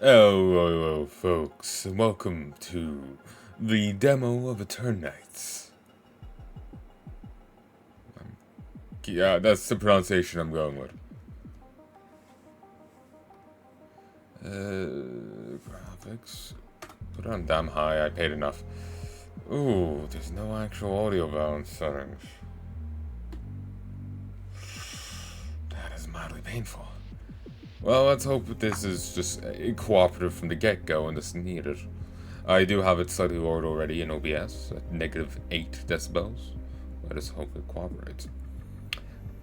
Hello, folks, and welcome to the demo of Eternights. Yeah, that's the pronunciation I'm going with. Graphics. Put it on damn high, I paid enough. Ooh, there's no actual audio balance settings. That is mildly painful. Well, let's hope that this is just cooperative from the get-go and this needed. I do have it slightly lowered already in OBS at -8 decibels. Let us hope it cooperates.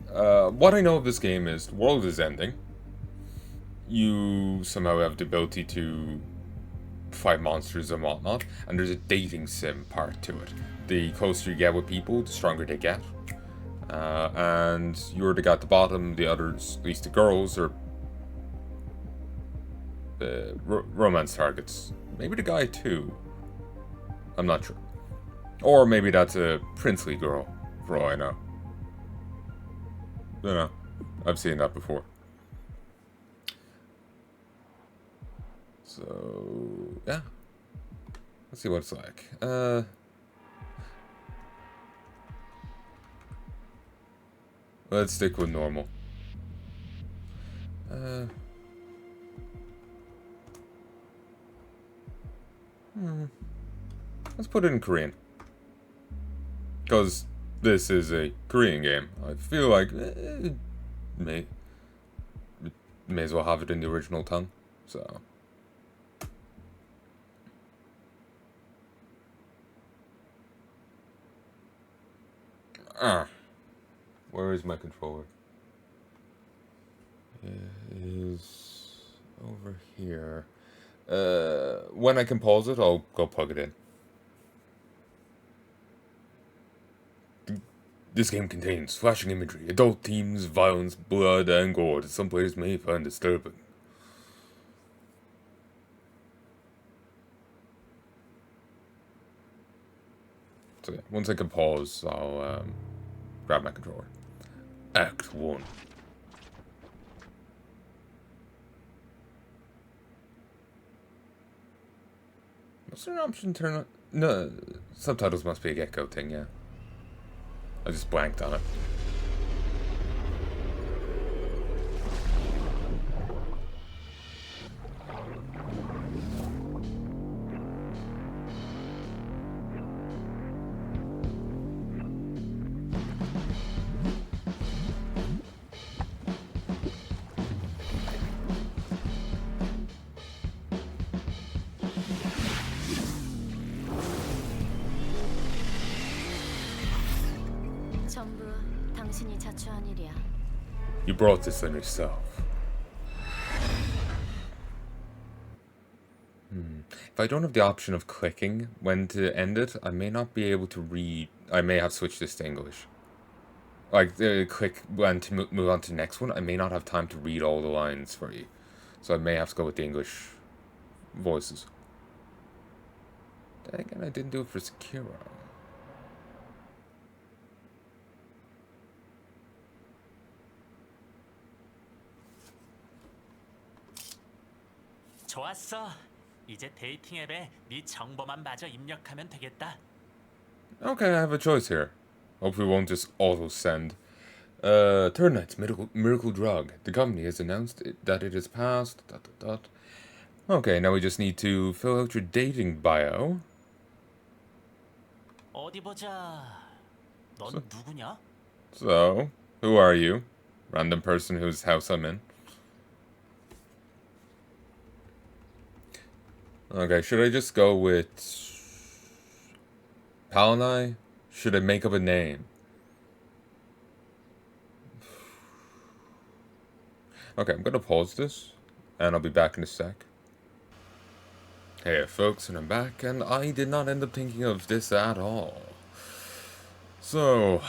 What I know of this game is the world is ending. You somehow have the ability to fight monsters and whatnot, and there's a dating sim part to it. The closer you get with people, the stronger they get. And you're the guy at the bottom, the others, at least the girls, are romance targets. Maybe the guy too. I'm not sure. Or maybe that's a princely girl, for all I know. You know, I've seen that before. So, yeah. Let's see what it's like. Let's stick with normal. Let's put it in Korean. Because this is a Korean game. I feel like may as well have it in the original tongue. So. Where is my controller? It is over here. When I can pause it, I'll go plug it in. This game contains flashing imagery, adult themes, violence, blood, and gore that some players may find disturbing. So yeah, once I can pause, I'll grab my controller. Act 1. Was there an option to turn on? No, subtitles must be a get-go thing, yeah. I just blanked on it. You brought this on yourself. If I don't have the option of clicking when to end it, I may not be able to read. I may have switched this to English. Like, click when to move on to the next one, I may not have time to read all the lines for you. So I may have to go with the English voices. Then again, I didn't do it for Sekiro. 좋았어. 이제 데이팅 앱에 네 정보만 마저 입력하면 되겠다. Okay, I have a choice here. Hopefully it won't just auto-send. Eternights miracle drug. The company has announced that it has passed. ... Okay, now we just need to fill out your dating bio. 어디 보자. 넌 누구냐? So, who are you? Random person whose house I'm in. Okay, should I just go with Palanai? Should I make up a name? Okay, I'm gonna pause this, and I'll be back in a sec. Hey folks, and I'm back, and I did not end up thinking of this at all. So...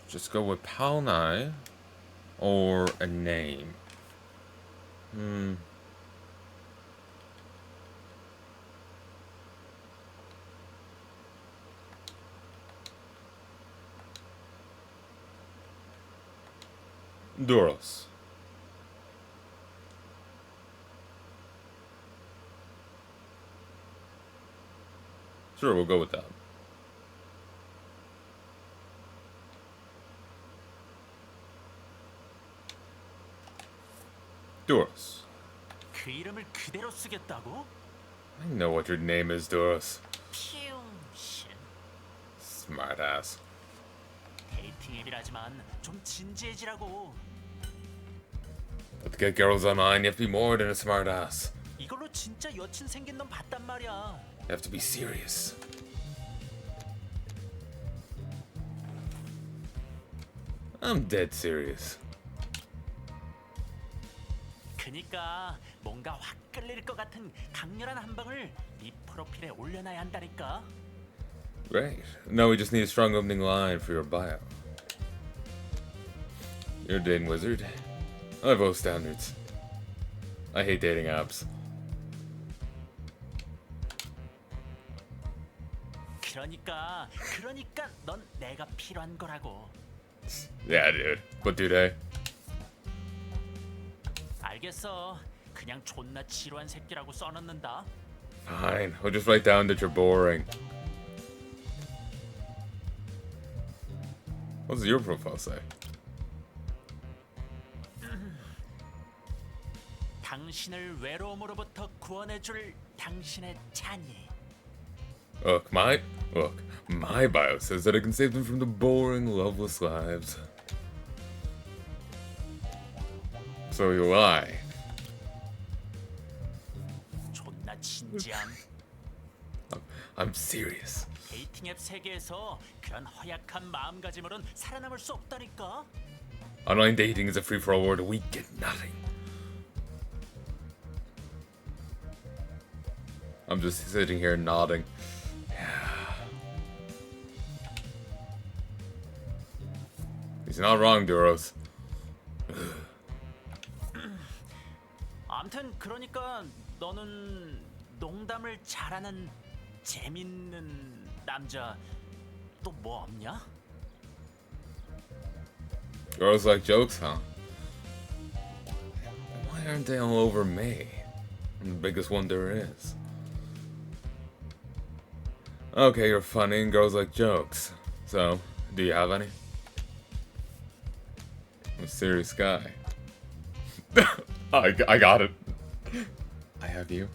just go with Palnai or a name. Doros. Sure, we'll go with that. Doros. 그 이름을 그대로 쓰겠다고? I know what your name is, Doros. 피용신. Smartass. 데이팅 앱이라지만 좀 진지해지라고. But to get girls online, you have to be more than a smartass. 이걸로 진짜 여친 생긴 놈 봤단 말이야. You have to be serious. I'm dead serious. 그니까 뭔가 확 끌릴 것 같은 강렬한 한 방을 네 프로필에 올려놔야 한다니까. Great. Now we just need a strong opening line for your bio. You're a dating wizard. I have low standards. I hate dating apps. 그러니까 넌 내가 필요한 거라고. Yeah, dude. But do they? 알겠어. 그냥 존나 지루한 새끼라고 써놓는다. Fine. I'll just write down that you're boring. What does your profile say? 당신을 외로움으로부터 구원해줄 당신의 찬이. Look, my bio says that I can save them from the boring, loveless lives. So you lie. 존나 진지함. I'm serious. 데이팅 앱 세계에서 그런 허약한 마음가짐으론 살아남을 수 없다니까. Online dating is a free-for-all where the weak get nothing. I'm just sitting here nodding. He's not wrong, Duros. 아무튼 그러니까 너는 농담을 잘하는 재밌는 남자 또 뭐 없냐? Girls like jokes, huh? Why aren't they all over me? I'm the biggest one there is. Okay, you're funny and girls like jokes. So, do you have any? I'm a serious guy. I got it. I have you.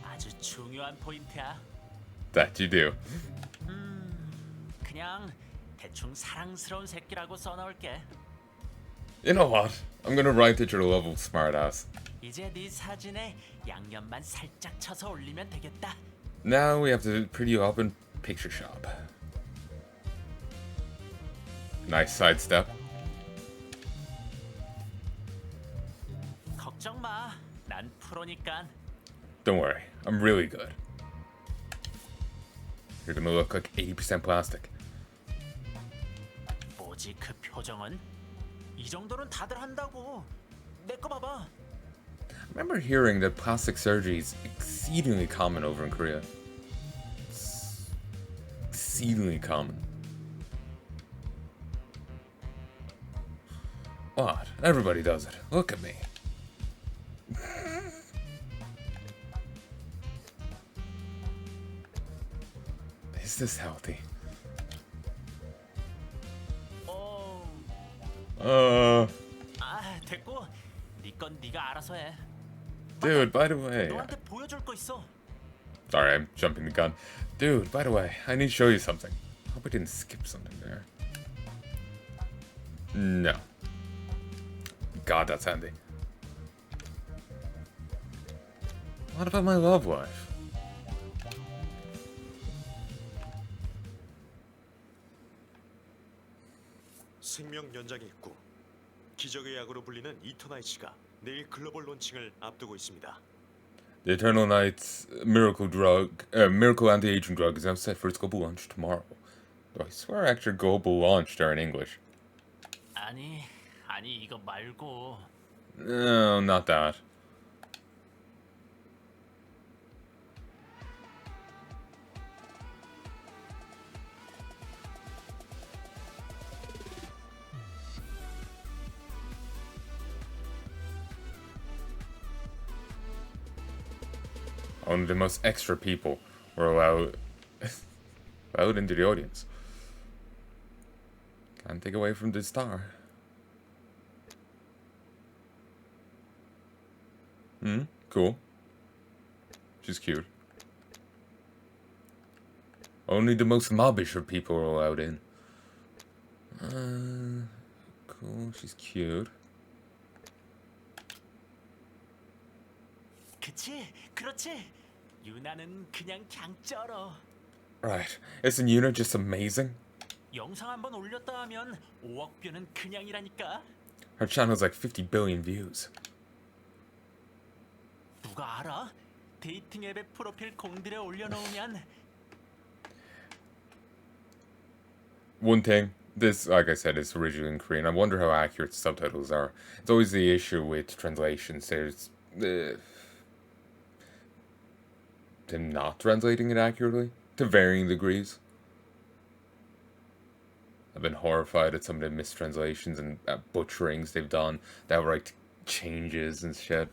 아주 중요한 포인트야. That you do. 그냥 대충 사랑스러운 새끼라고 써놓을게. You know what? I'm gonna write that you're a level smartass. 이제 네 사진에 양념만 살짝 쳐서 올리면 되겠다. Now we have to pretty you up in picture shop. Nice sidestep. 걱정 마. 난 프로니까. Don't worry, I'm really good. You're gonna look like 80% plastic. 뭐지 그 표정은? 이 정도는 다들 한다고. 내 거 봐봐. I remember hearing that plastic surgery is exceedingly common over in Korea. It's exceedingly common. What? Everybody does it. Look at me. Is this healthy? 됐고. 네 건 네가 알아서 해. Dude, by the way. 너한테 보여줄 거 있어. Sorry, I'm jumping the gun. Dude, by the way, I need to show you something. I hope I didn't skip something there. No. God, that's handy. What about my love life? 생명 연장이 있고 기적의 약으로 불리는 이터나이츠가 내일 글로벌 론칭을 앞두고 있습니다. The Eternights miracle anti-aging drug is now set for its global launch tomorrow. Though I swear I actually global launched there in English. 아니 이거 말고. No, not that. Only the most extra people were allowed into the audience. Can't take away from the star. Cool. She's cute. Only the most mobbish of people are allowed in. Cool. She's cute. 그치? 그렇지? 유나는 그냥 짱 쩔어. Right. Isn't Yuna just amazing? 영상 한번 올렸다 하면 5억 뷰는 그냥이라니까. Her channel's like 50 billion views. 누가 알아? 데이팅 앱에 프로필 공들여 올려놓으면 One thing, this, like I said, is originally in Korean. I wonder how accurate the subtitles are. It's always the issue with translations. There's them not translating it accurately to varying degrees. I've been horrified at some of the mistranslations and butcherings they've done. That were like changes and shit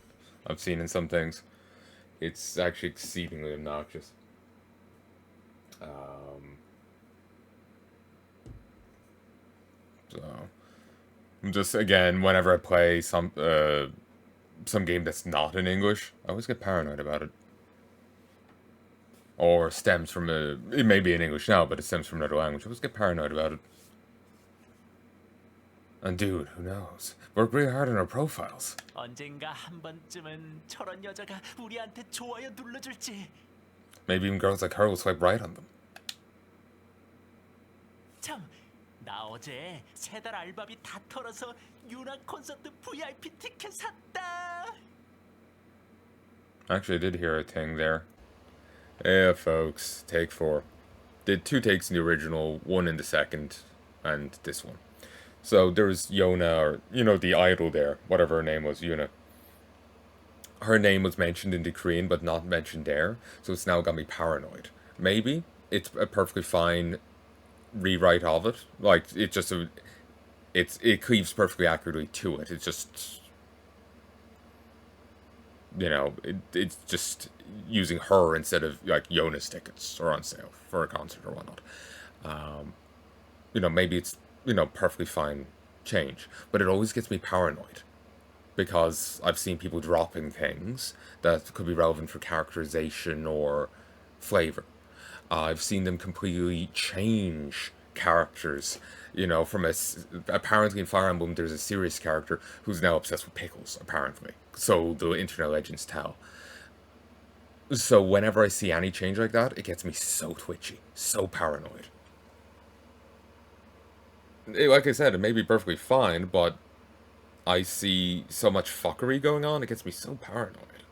I've seen in some things. It's actually exceedingly obnoxious. So, just again, whenever I play some game that's not in English, I always get paranoid about it. Or stems from it may be in English now, but it stems from another language. I always get paranoid about it. And dude, who knows? Work really hard on our profiles. 언젠가 한 번쯤은 저런 여자가 우리한테 좋아요 눌러줄지. Maybe even girls like her will swipe right on them. 참, 나 어제 3달 알바비 다 털어서 유나 콘서트 VIP 티켓 샀다. Actually, I did hear a thing there. Yeah, folks, take 4. Did 2 takes in the original, 1 in the second, and this one. So there was Yona, or, the idol there, whatever her name was, Yuna. Her name was mentioned in the Korean, but not mentioned there, so it's now got me paranoid. Maybe it's a perfectly fine rewrite of it. Like, it cleaves perfectly accurately to it. It's just, it's just using her instead of, like, Yona's tickets are on sale for a concert or whatnot. Maybe it's, perfectly fine change. But it always gets me paranoid. Because I've seen people dropping things that could be relevant for characterization or flavor. I've seen them completely change characters. From apparently in Fire Emblem, there's a serious character who's now obsessed with pickles, apparently. So the internet legends tell. So whenever I see any change like that, it gets me so twitchy, so paranoid. Like I said, it may be perfectly fine, but I see so much fuckery going on, it gets me so paranoid.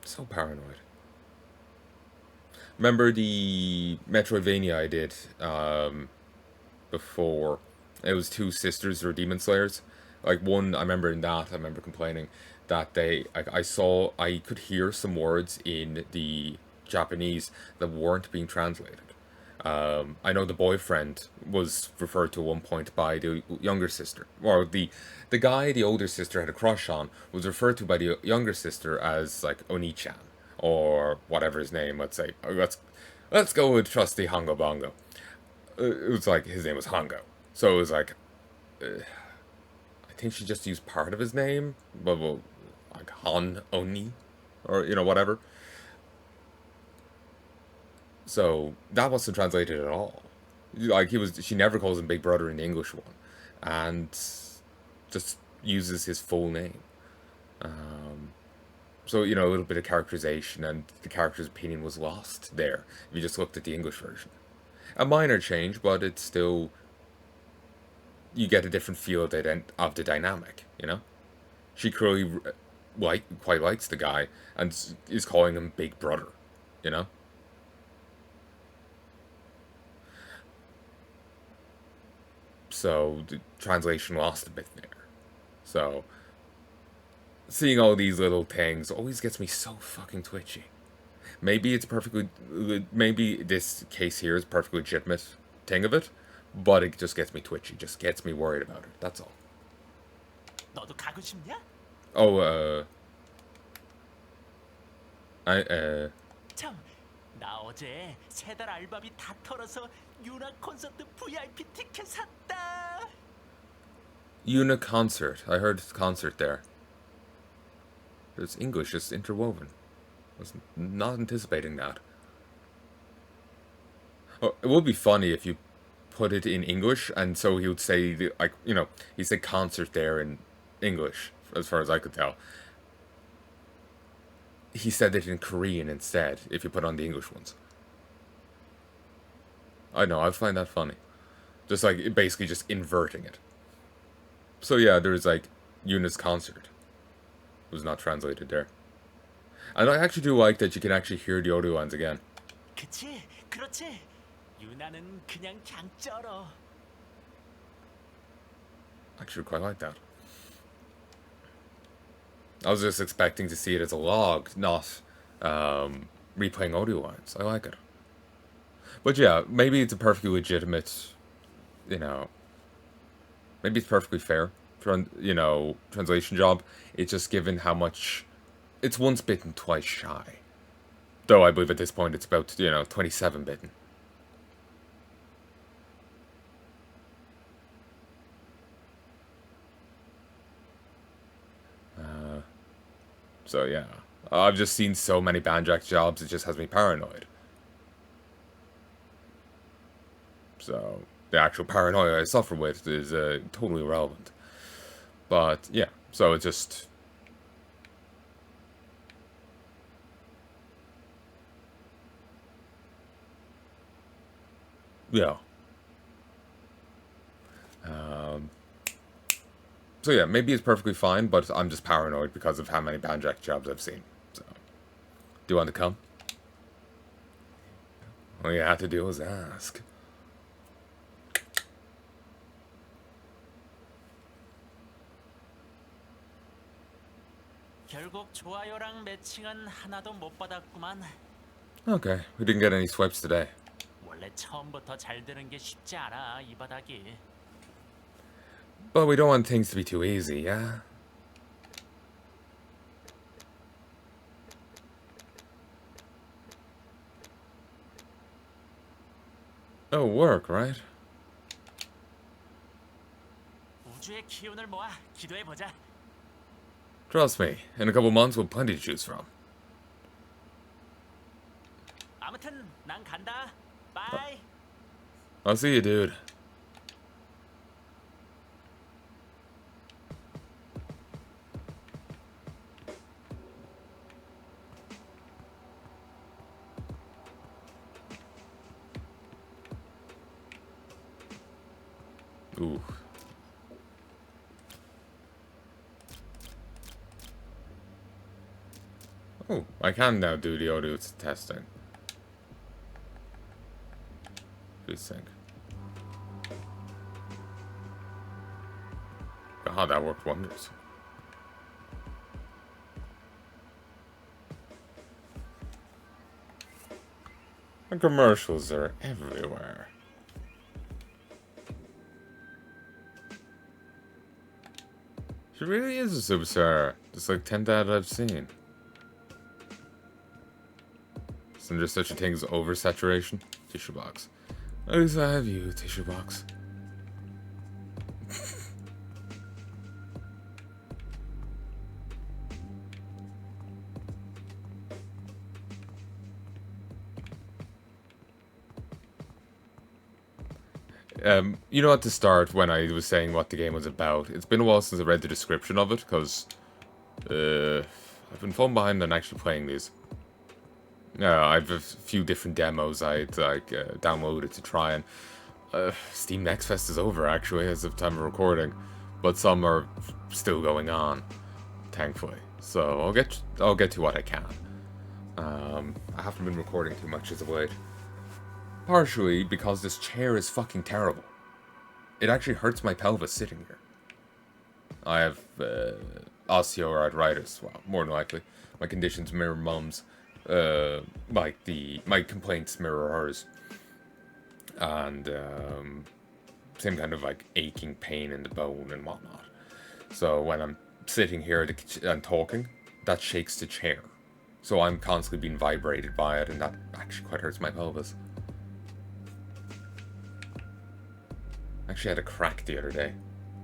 So paranoid. Remember the Metroidvania I did before? It was 2 sisters or demon slayers. Like one, I remember complaining that I could hear some words in the Japanese that weren't being translated. I know the boyfriend was referred to at one point by the younger sister, or the guy the older sister had a crush on was referred to by the younger sister as like Oni-chan or whatever his name. Let's say let's go with trusty Hongo Bongo. It was like his name was Hongo, so it was like I think she just used part of his name, but like Han Oni, or whatever. So that wasn't translated at all. Like she never calls him Big Brother in the English one, and just uses his full name. So a little bit of characterization, and the character's opinion was lost there if you just looked at the English version. A minor change, but it's still, you get a different feel of the dynamic. She clearly quite likes the guy and is calling him Big Brother. So the translation lost a bit there. So seeing all these little things always gets me so fucking twitchy. Maybe this case here is a perfectly legitimate thing of it, but it just gets me twitchy, just gets me worried about it. That's all. 너도 가고 싶냐? Oh, I, 참, 나 어제 3달 알바비 다 털어서 유나 콘서트 VIP 티켓 샀다. Una concert. I heard concert there. There's English just interwoven. I was not anticipating that. Oh, it would be funny if you put it in English, and so he would say, like, you know, he said concert there in English, as far as I could tell. He said it in Korean instead, if you put on the English ones. I know, I find that funny. Just like, basically just inverting it. So yeah, there's like, Yuna's concert. It was not translated there. And I actually do like that you can actually hear the audio lines again. 그치? 그렇지? 유나는 그냥 쩔어. I actually quite like that. I was just expecting to see it as a log, not replaying audio lines. I like it. But yeah, maybe it's a perfectly legitimate, you know, maybe it's perfectly fair, translation job. It's just given how much, it's once bitten, twice shy. Though I believe at this point it's about, 27 bitten. So yeah, I've just seen so many banjack jobs, it just has me paranoid. So the actual paranoia I suffer with is totally irrelevant. But yeah, so it just... Yeah. So yeah, maybe it's perfectly fine, but I'm just paranoid because of how many banjack jobs I've seen. So, do you want to come? All you have to do is ask. 결국 좋아요랑 매칭은 하나도 못 받았구만. Okay, we didn't get any swipes today. 원래 처음부터 잘 되는 게 쉽지 않아, 이 바닥이. But we don't want things to be too easy, yeah? Oh, work, right? 우주의 기운을 모아 기도해 보자. Trust me, in a couple months we'll plenty to choose from. 아무튼 난 간다. 바이. I'll see you, dude. Ooh. Oh, I can now do the audio testing. Please sync. God, that worked wonders. The commercials are everywhere. She really is a superstar, just like 10 that I've seen. Isn't there such a thing as oversaturation? Tissue box. At least I have you, tissue box. You know, at the start, when I was saying what the game was about, it's been a while since I read the description of it, because I've been falling behind on actually playing these. I've a few different demos I'd downloaded to try, and Steam Next Fest is over actually as of time of recording, but some are still going on, thankfully. So I'll get to what I can. I haven't been recording too much as of late. Partially because this chair is fucking terrible. It actually hurts my pelvis sitting here. I have osteoarthritis. Well, more than likely. My conditions mirror Mum's. My complaints mirror hers. And same kind of like aching pain in the bone and whatnot. So when I'm sitting here and talking, that shakes the chair. So I'm constantly being vibrated by it, and that actually quite hurts my pelvis. I actually had a crack the other day,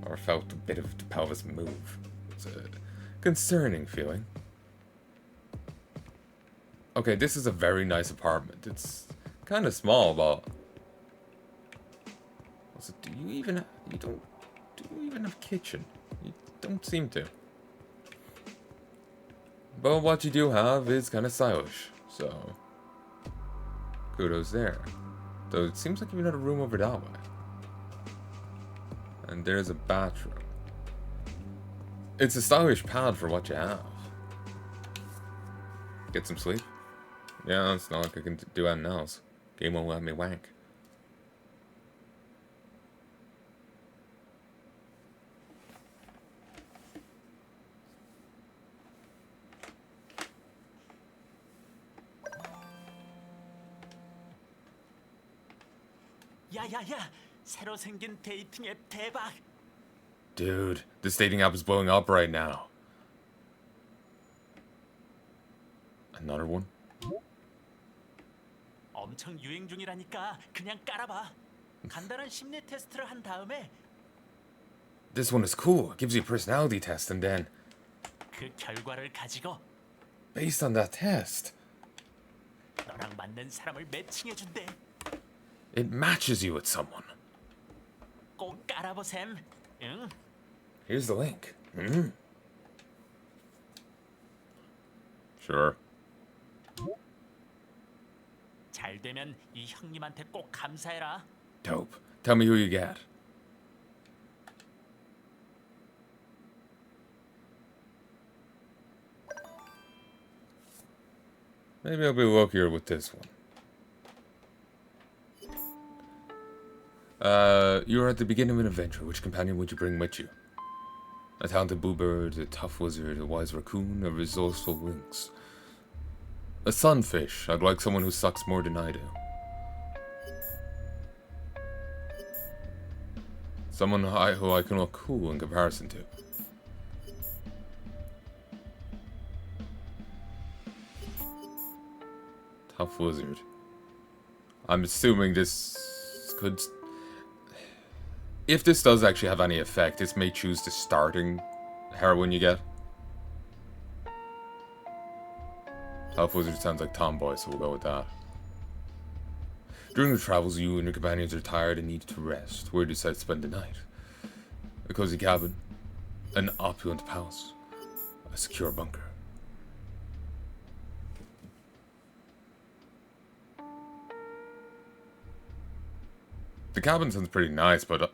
or felt a bit of the pelvis move. It's a concerning feeling. Okay, this is a very nice apartment. It's kind of small, but also, do you even have a kitchen? You don't seem to. But what you do have is kind of stylish, so kudos there. Though it seems like you have another room over that way. And there's a bathroom. It's a stylish pad for what you have. Get some sleep? Yeah, it's not like I can do anything else. Game won't let me wank. 야야야, 새로 생긴 데이팅 앱 대박. Dude, this dating app is blowing up right now. Another one? 엄청 유행 중이라니까 그냥 깔아봐. 간단한 심리 테스트를 한 다음에 This one is cool. It gives you a personality test and then, 그 결과를 가지고 based on that test, 너랑 맞는 사람을 매칭해 준대. it matches you with someone. 꼭 깔아보셈. 응? Here's the link. Sure. 잘 되면 이 형님한테 꼭 감사해라. Dope. Tell me who you get. Maybe I'll be luckier with this one. You're at the beginning of an adventure. Which companion would you bring with you? A talented bluebird, a tough wizard, a wise raccoon, a resourceful lynx. A sunfish. I'd like someone who sucks more than I do. Someone who I can look cool in comparison to. Tough wizard. I'm assuming this could... If this does actually have any effect, this may choose the starting heroine you get. Tough wizard sounds like tomboy, so we'll go with that. During the travels, you and your companions are tired and need to rest. Where do you decide to spend the night? A cozy cabin, an opulent palace, a secure bunker. The cabin sounds pretty nice, but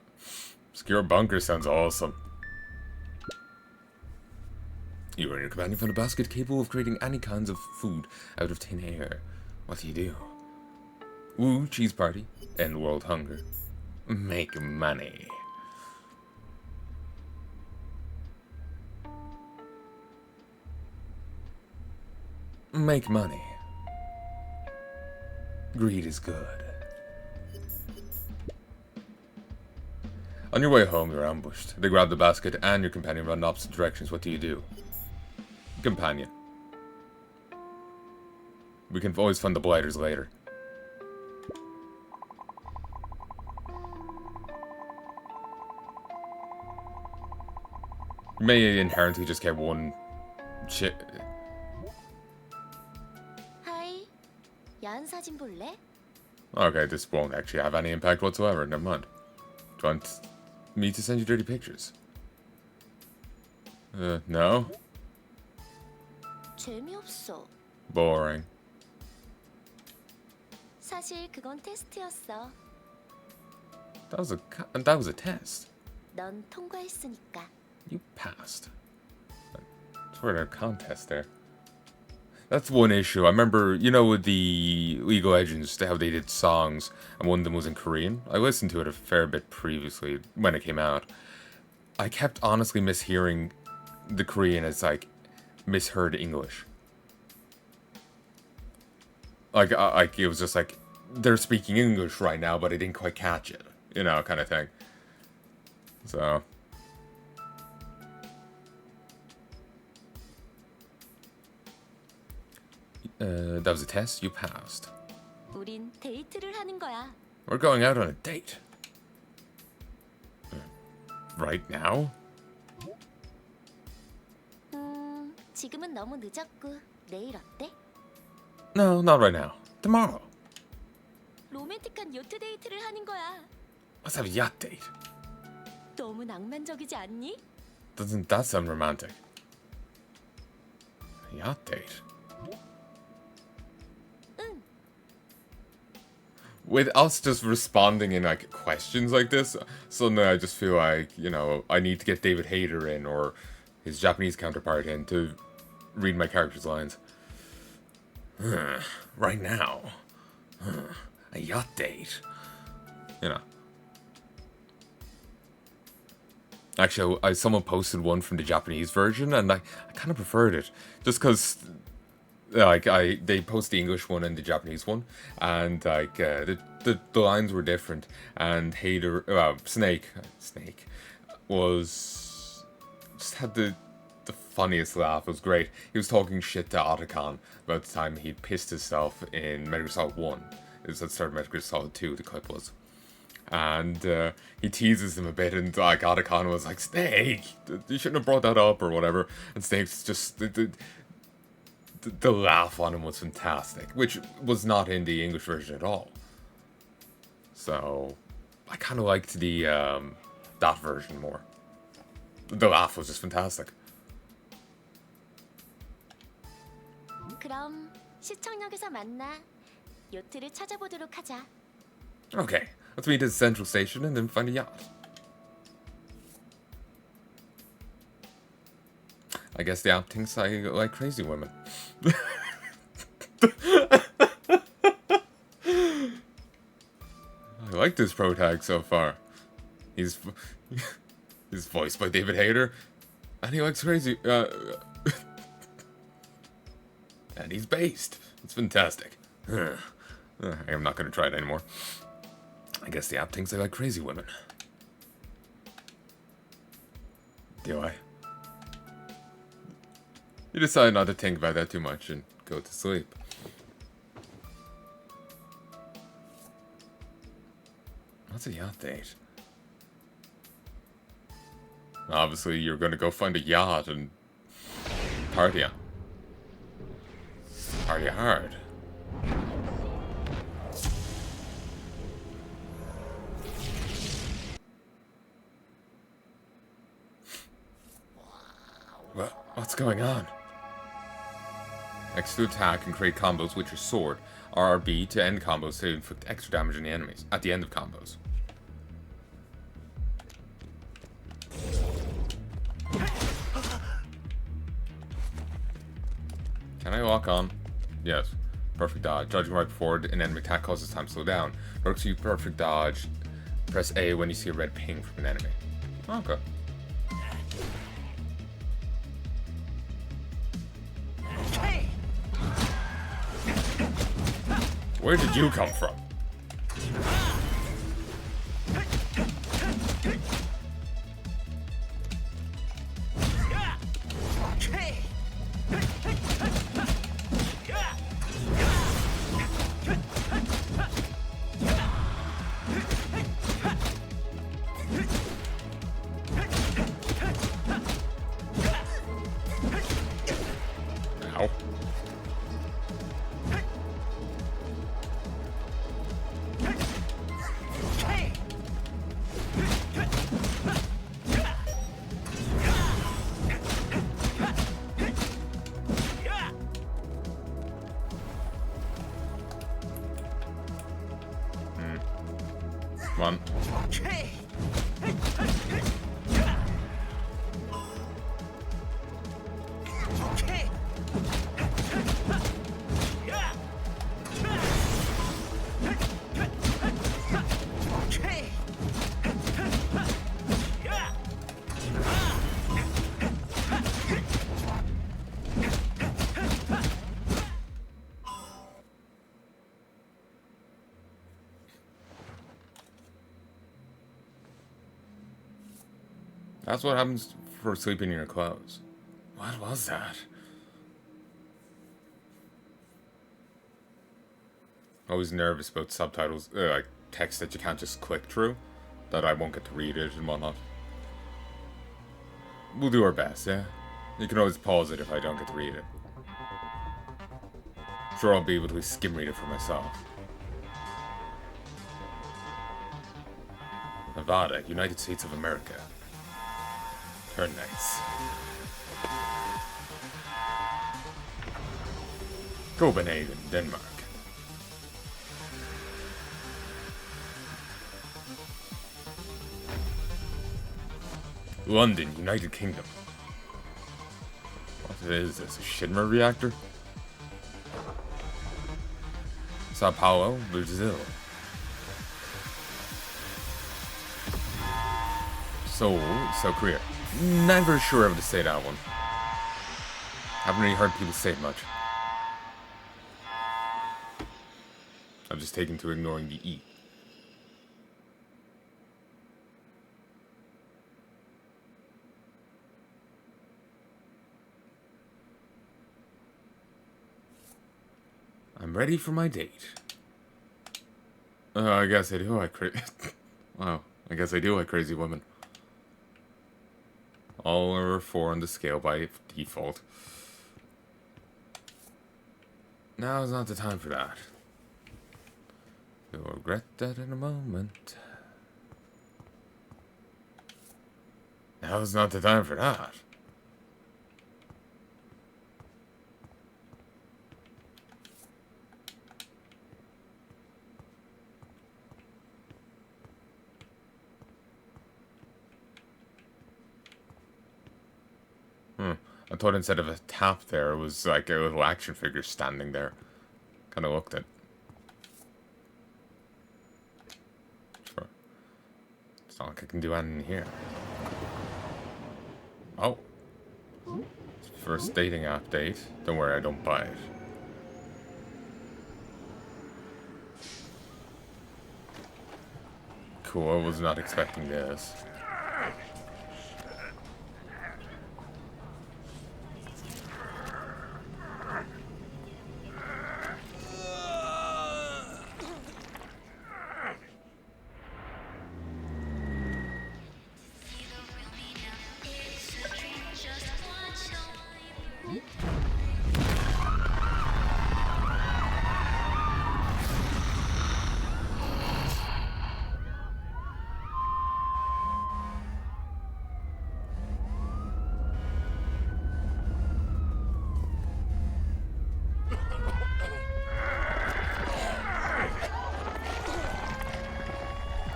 secure bunker sounds awesome. You and your companion found a basket capable of creating any kinds of food out of thin air. What do you do? Woo, cheese party, end world hunger. Make money. Make money. Greed is good. On your way home, you're ambushed. They grab the basket and your companion run in opposite directions. What do you do? Companion. We can always fund the blighters later. You may inherently just get one shit. 하이, 야한 사진 볼래? Okay, this won't actually have any impact whatsoever. Never mind. Do you want me to send you dirty pictures? No? 재미없어. Boring. 사실 그건 테스트였어. That was a test. 넌 통과했으니까. You passed. Sort of a contest there. That's one issue. I remember, you know, with the League of Legends, how they did songs, and one of them was in Korean. I listened to it a fair bit previously when it came out. I kept honestly mishearing the Korean as like misheard English. Like it was just like they're speaking English right now, but I didn't quite catch it, you know, kind of thing. So That was a test. You passed. 우린 데이트를 하는 거야. We're going out on a date. Right now? 지금은 너무 늦었고 내일 어때? No, not right now. Tomorrow. 로맨틱한 요트 데이트를 하는 거야. Let's have a yacht date. 너무 낭만적이지 않니? Doesn't that sound romantic? A yacht date. 응. With us just responding in like questions like this, suddenly I just feel like, you know, I need to get David Hayter in or his Japanese counterpart in to read my character's lines. Right now. A yacht date. You know. Actually, someone posted one from the Japanese version, and I kind of preferred it, just because like they post the English one and the Japanese one, and like the lines were different, and Snake was just had the funniest laugh. It was great. He was talking shit to Otacon about the time he'd pissed himself in Metal Gear Solid 1. It was at the start of Metal Gear Solid 2, the clip was. And he teases him a bit, and like Otacon was like, Snake, you shouldn't have brought that up or whatever. And Snake's just the laugh on him was fantastic, which was not in the English version at all. So I kind of liked the that version more. The laugh was just fantastic. 그럼 시청역에서 만나. 요트를 찾아보도록 하자. Okay, let's meet at the central station and then find a yacht. I guess the app thinks I like crazy women. I like this pro tag so far. He's voiced by David Hayter, and he likes crazy. And he's based. It's fantastic. I'm not gonna try it anymore. I guess the app thinks I like crazy women. Do I? You decide not to think about that too much and go to sleep. What's a yacht date? Obviously, you're gonna go find a yacht and party on. Party hard. What's going on? X to attack and create combos with your sword. RRB to end combos to inflict extra damage on the enemies at the end of combos. Can I lock on? Yes. Perfect dodge. Dodging right before an enemy attack causes time to slow down. Works you perfect dodge. Press A when you see a red ping from an enemy. Okay. Where did you come from? Ow. Come on. That's what happens for sleeping in your clothes. What was that? Always nervous about subtitles, like text that you can't just click through, that I won't get to read it and whatnot. We'll do our best, yeah? You can always pause it if I don't get to read it. Sure, I'll be able to skim read it for myself. Nevada, United States of America. Eternights. Copenhagen, Denmark. London, United Kingdom. What is this? A Shinra reactor? Sao Paulo, Brazil. Seoul, South Korea. Not very sure how to say that one. Haven't really heard people say it much. I've just taken to ignoring the E. I'm ready for my date. I guess I do like wow, I guess I do like crazy women. All over 4 on the scale by default. Now is not the time for that. You'll regret that in a moment. Now is not the time for that. I thought instead of a tap there, it was like a little action figure standing there. Kind of looked it. Sure. It's not like I can do anything here. Oh. First dating app date. Don't worry, I don't buy it. Cool, I was not expecting this.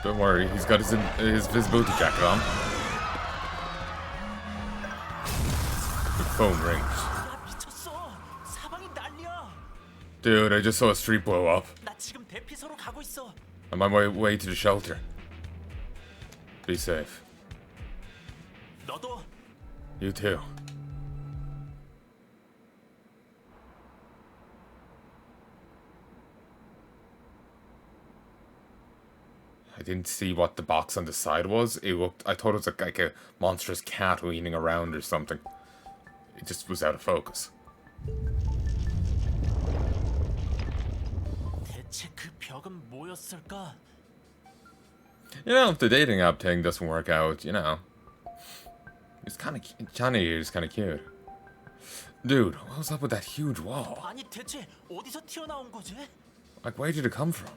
Don't worry, he's got his visibility jacket on. The phone rings. 나 미쳤어. 사방이 난리야. Dude, I just saw a street blow up. 나 지금 대피소로 가고 있어. I'm on my way to the shelter. Be safe. 너도 You too. I didn't see what the box on the side was. I thought it was like a monstrous cat leaning around or something. It just was out of focus. 대체 그 벽은 뭐였을까? You know, if the dating app thing doesn't work out, you know. It's kind of... Johnny is kind of cute. Dude, what was up with that huge wall? 아니 대체 어디서 튀어나온 거지? Like, where did it come from?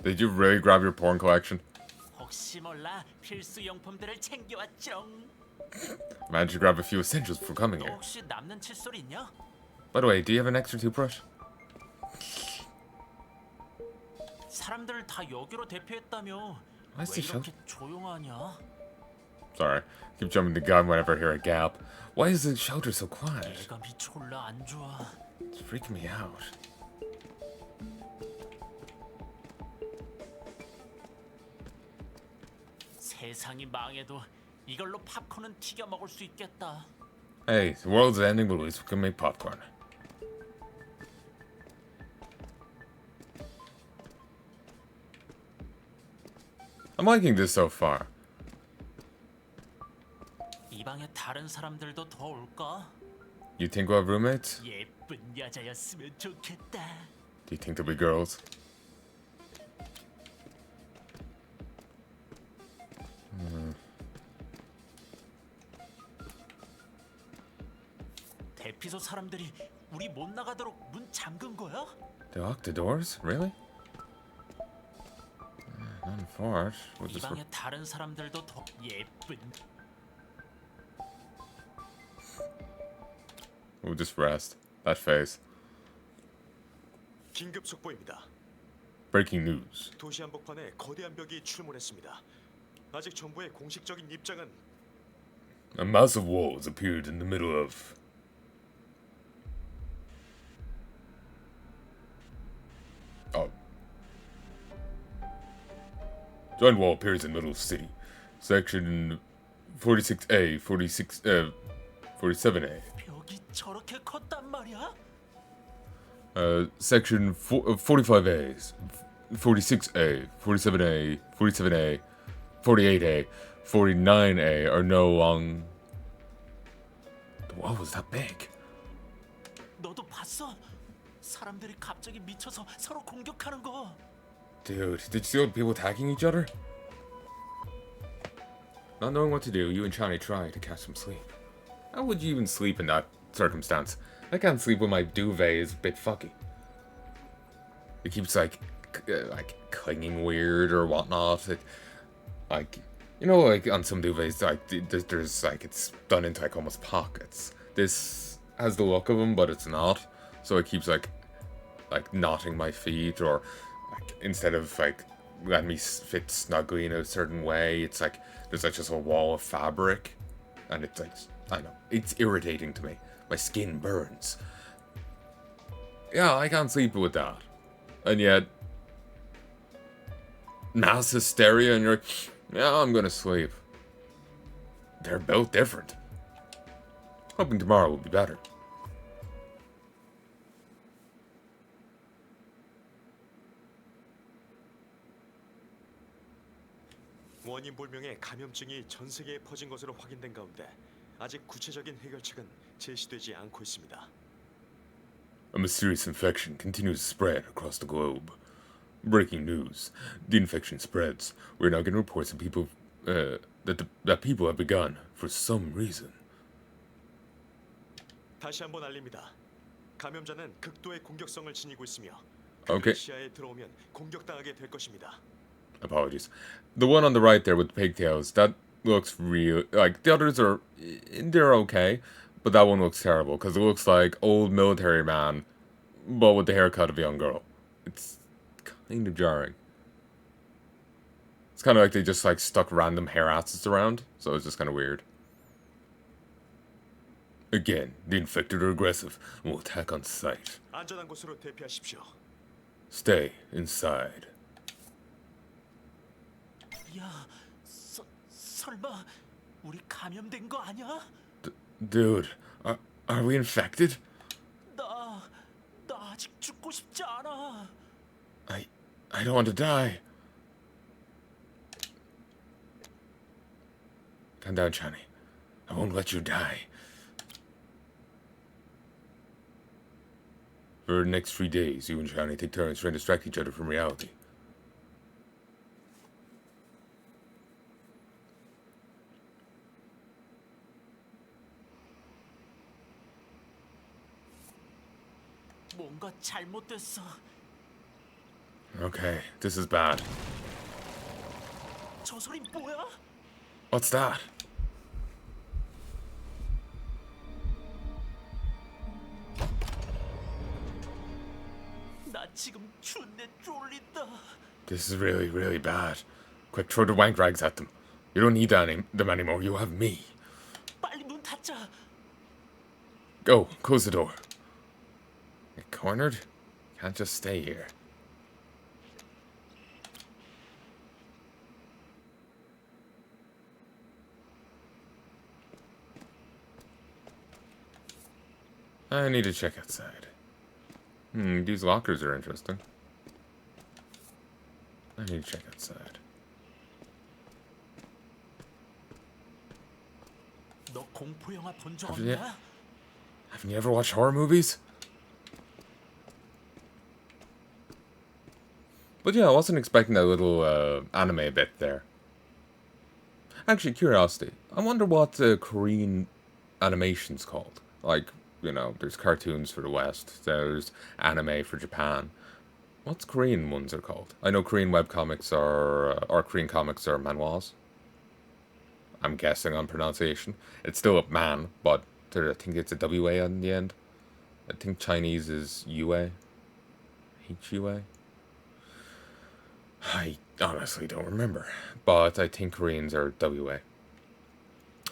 Did you really grab your porn collection? 혹시 몰라 필수 용품들을 챙겨왔지롱. Managed to grab a few essentials before coming 너 here. 혹시 남는 칫솔 있냐? By the way, do you have an extra toothbrush? 사람들을 다 여기로 대피했다며. Why is 왜 the show? 이렇게 조용하냐? Sorry, keep jumping the gun whenever I hear a gap. Why is the shelter so quiet? 예감이 졸라 안 좋아. It's freaking me out. 세상이 망해도 이걸로 팝콘은 튀겨 먹을 수 있겠다. Hey, the world's ending, but at least we can make popcorn. I'm liking this so far. 이 방에 다른 사람들도 더 올까? You think we'll have roommates? 예쁜 여자였으면 좋겠다. Do you think they'll be girls? 대피소 사람들이 우리 못 나가도록 문 잠근 거야? They locked the doors? Really? Not far. We'll 이 just 방에 다른 사람들도 더 예쁜. rest. That face. 긴급 속보입니다. Breaking news. 도시 한복판에 거대한 벽이 출몰했습니다. 아직 정부의 공식적인 입장은 A massive wall has appeared in the middle of. Oh. Giant wall appears in the middle of the city. Section 46A, 47A. 벽이 저렇게 컸단 말이야? Section 45A, 46A, 47A, 47A, 48A, 49A are no long. The wall was that big. 너도 봤어? 사람들이 갑자기 미쳐서 서로 공격하는 거. Dude, did you see all the people attacking each other? Not knowing what to do, you and Chani try to catch some sleep. How would you even sleep in that circumstance? I can't sleep when my duvet is a bit fucky. It keeps like clinging weird or whatnot. It, like, you know, like on some duvets, like there's like it's done into like almost pockets. This has the look of them, but it's not. So it keeps like knotting my feet, or like instead of like letting me fit snugly in a certain way, it's like there's like just a wall of fabric, and it's like I don't know, it's irritating to me. My skin burns. Yeah, I can't sleep with that. And yet, mass hysteria, and you're like, yeah, I'm gonna sleep. They're both different. Hoping tomorrow will be better. 원인 불명의 감염증이 전 세계에 퍼진 것으로 확인된 가운데 아직 구체적인 해결책은 제시되지 않고 있습니다. A mysterious infection continues to spread across the globe. Breaking news: the infection spreads. We're now getting reports of people that people have begun for some reason. 다시 한번 알립니다. 감염자는 극도의 공격성을 지니고 있으며 Okay. 시야에 들어오면 공격당하게 될 것입니다. Apologies. The one on the right there with pigtails, that looks real. Like, the others are, they're okay, but that one looks terrible, because it looks like old military man, but with the haircut of a young girl. It's kind of jarring. It's kind of like they just, like, stuck random hair assets around, so it's just kind of weird. Again, the infected are aggressive and will attack on sight. 안전한 곳으로 대피하십시오. Stay inside. 야, 설마 우리 감염된 거 아니야? Dude, are we infected? 나 아직 죽고 싶지 않아. I don't want to die. Calm down, Chani. I won't let you die. For the next 3 days, you and Chani take turns trying to distract each other from reality. 뭔가 잘못됐어. Okay, this is bad. 저 소리 뭐야? What's that? 나 지금 준내 쫄린다. This is really, really bad. Quick, throw the wank rags at them. You don't need them anymore. You have me. 빨리 문 닫자. Go, close the door. Get cornered? Can't just stay here. I need to check outside. These lockers are interesting. I need to check outside. 너 공포 영화 본 적 예. 없냐? Haven't you ever watched horror movies? But yeah, I wasn't expecting that little anime bit there. Actually, curiosity. I wonder what the Korean animation's called. Like, you know, there's cartoons for the West, there's anime for Japan. What's Korean ones are called? I know Korean webcomics are, or Korean comics are manhwas. I'm guessing on pronunciation. It's still a man, but I think it's a WA on the end. I think Chinese is UA. HUA. I honestly don't remember, but I think Koreans are WA.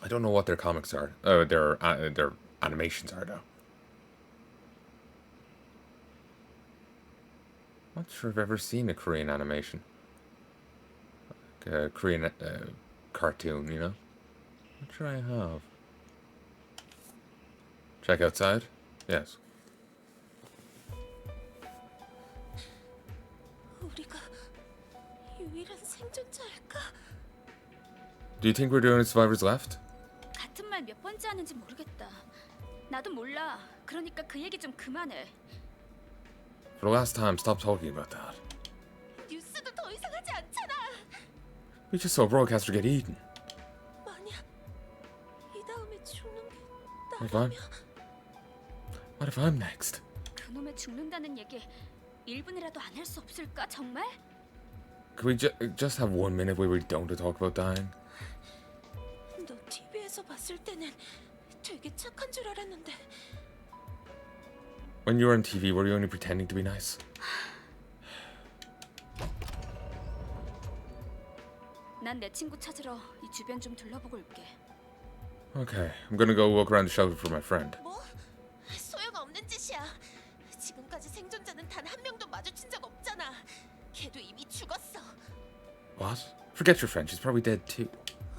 I don't know what their comics are. Their animations are though. Not sure I've ever seen a Korean animation. Like a Korean cartoon, you know? Not sure I have. Check outside? Yes. 우리가 유일한 생존자일까? Do you think we're the only survivors left? 같은 말 몇 번째 하는지 모르겠다. 나도 몰라. 그러니까 그 얘기 좀 그만해. For the last time, stop talking about that. 뉴스도 더 이상하지 않잖아. We just saw a broadcaster get eaten. 만약 이 다음에 죽는 게 What if I'm? 나라면 What if I'm next? 그놈의 죽는다는 얘기 1분이라도 안 할 수 없을까 정말? Could we just have 1 minute where we don't talk about dying? 너 TV에서 봤을 때는 되게 착한 줄 알았는데. When you were on TV, were you only pretending to be nice? 난 내 친구 찾으러 이 주변 좀 둘러보고 올게. Okay, I'm gonna go walk around the shelter for my friend. 뭐? 소용없는 짓이야. 지금까지 생존자는 단 한 명도 마주친 적 없잖아. 걔도 이미 죽었어. What? Forget your friend, she's probably dead too.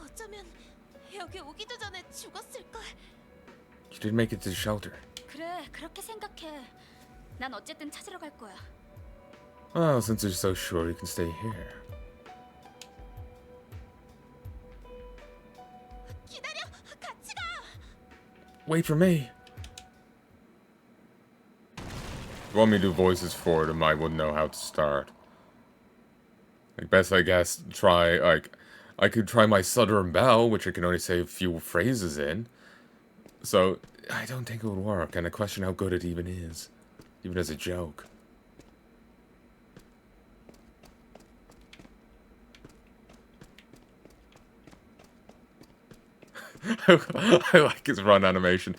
어쩌면 여기 오기도 전에 죽었을 걸. You didn't make it to the shelter. 그래, 그렇게 생각해. 난 어쨌든 찾으러 갈 거야. Well, since you're so sure, you can stay here. 기다려, 같이 가. Wait for me. If you want me to do voices for them, I wouldn't know how to start. Like, best I guess, try, like, I could try my Southern Belle, which I can only say a few phrases in. So, I don't think it would work, and I question how good it even is. Even as a joke. I like his run animation.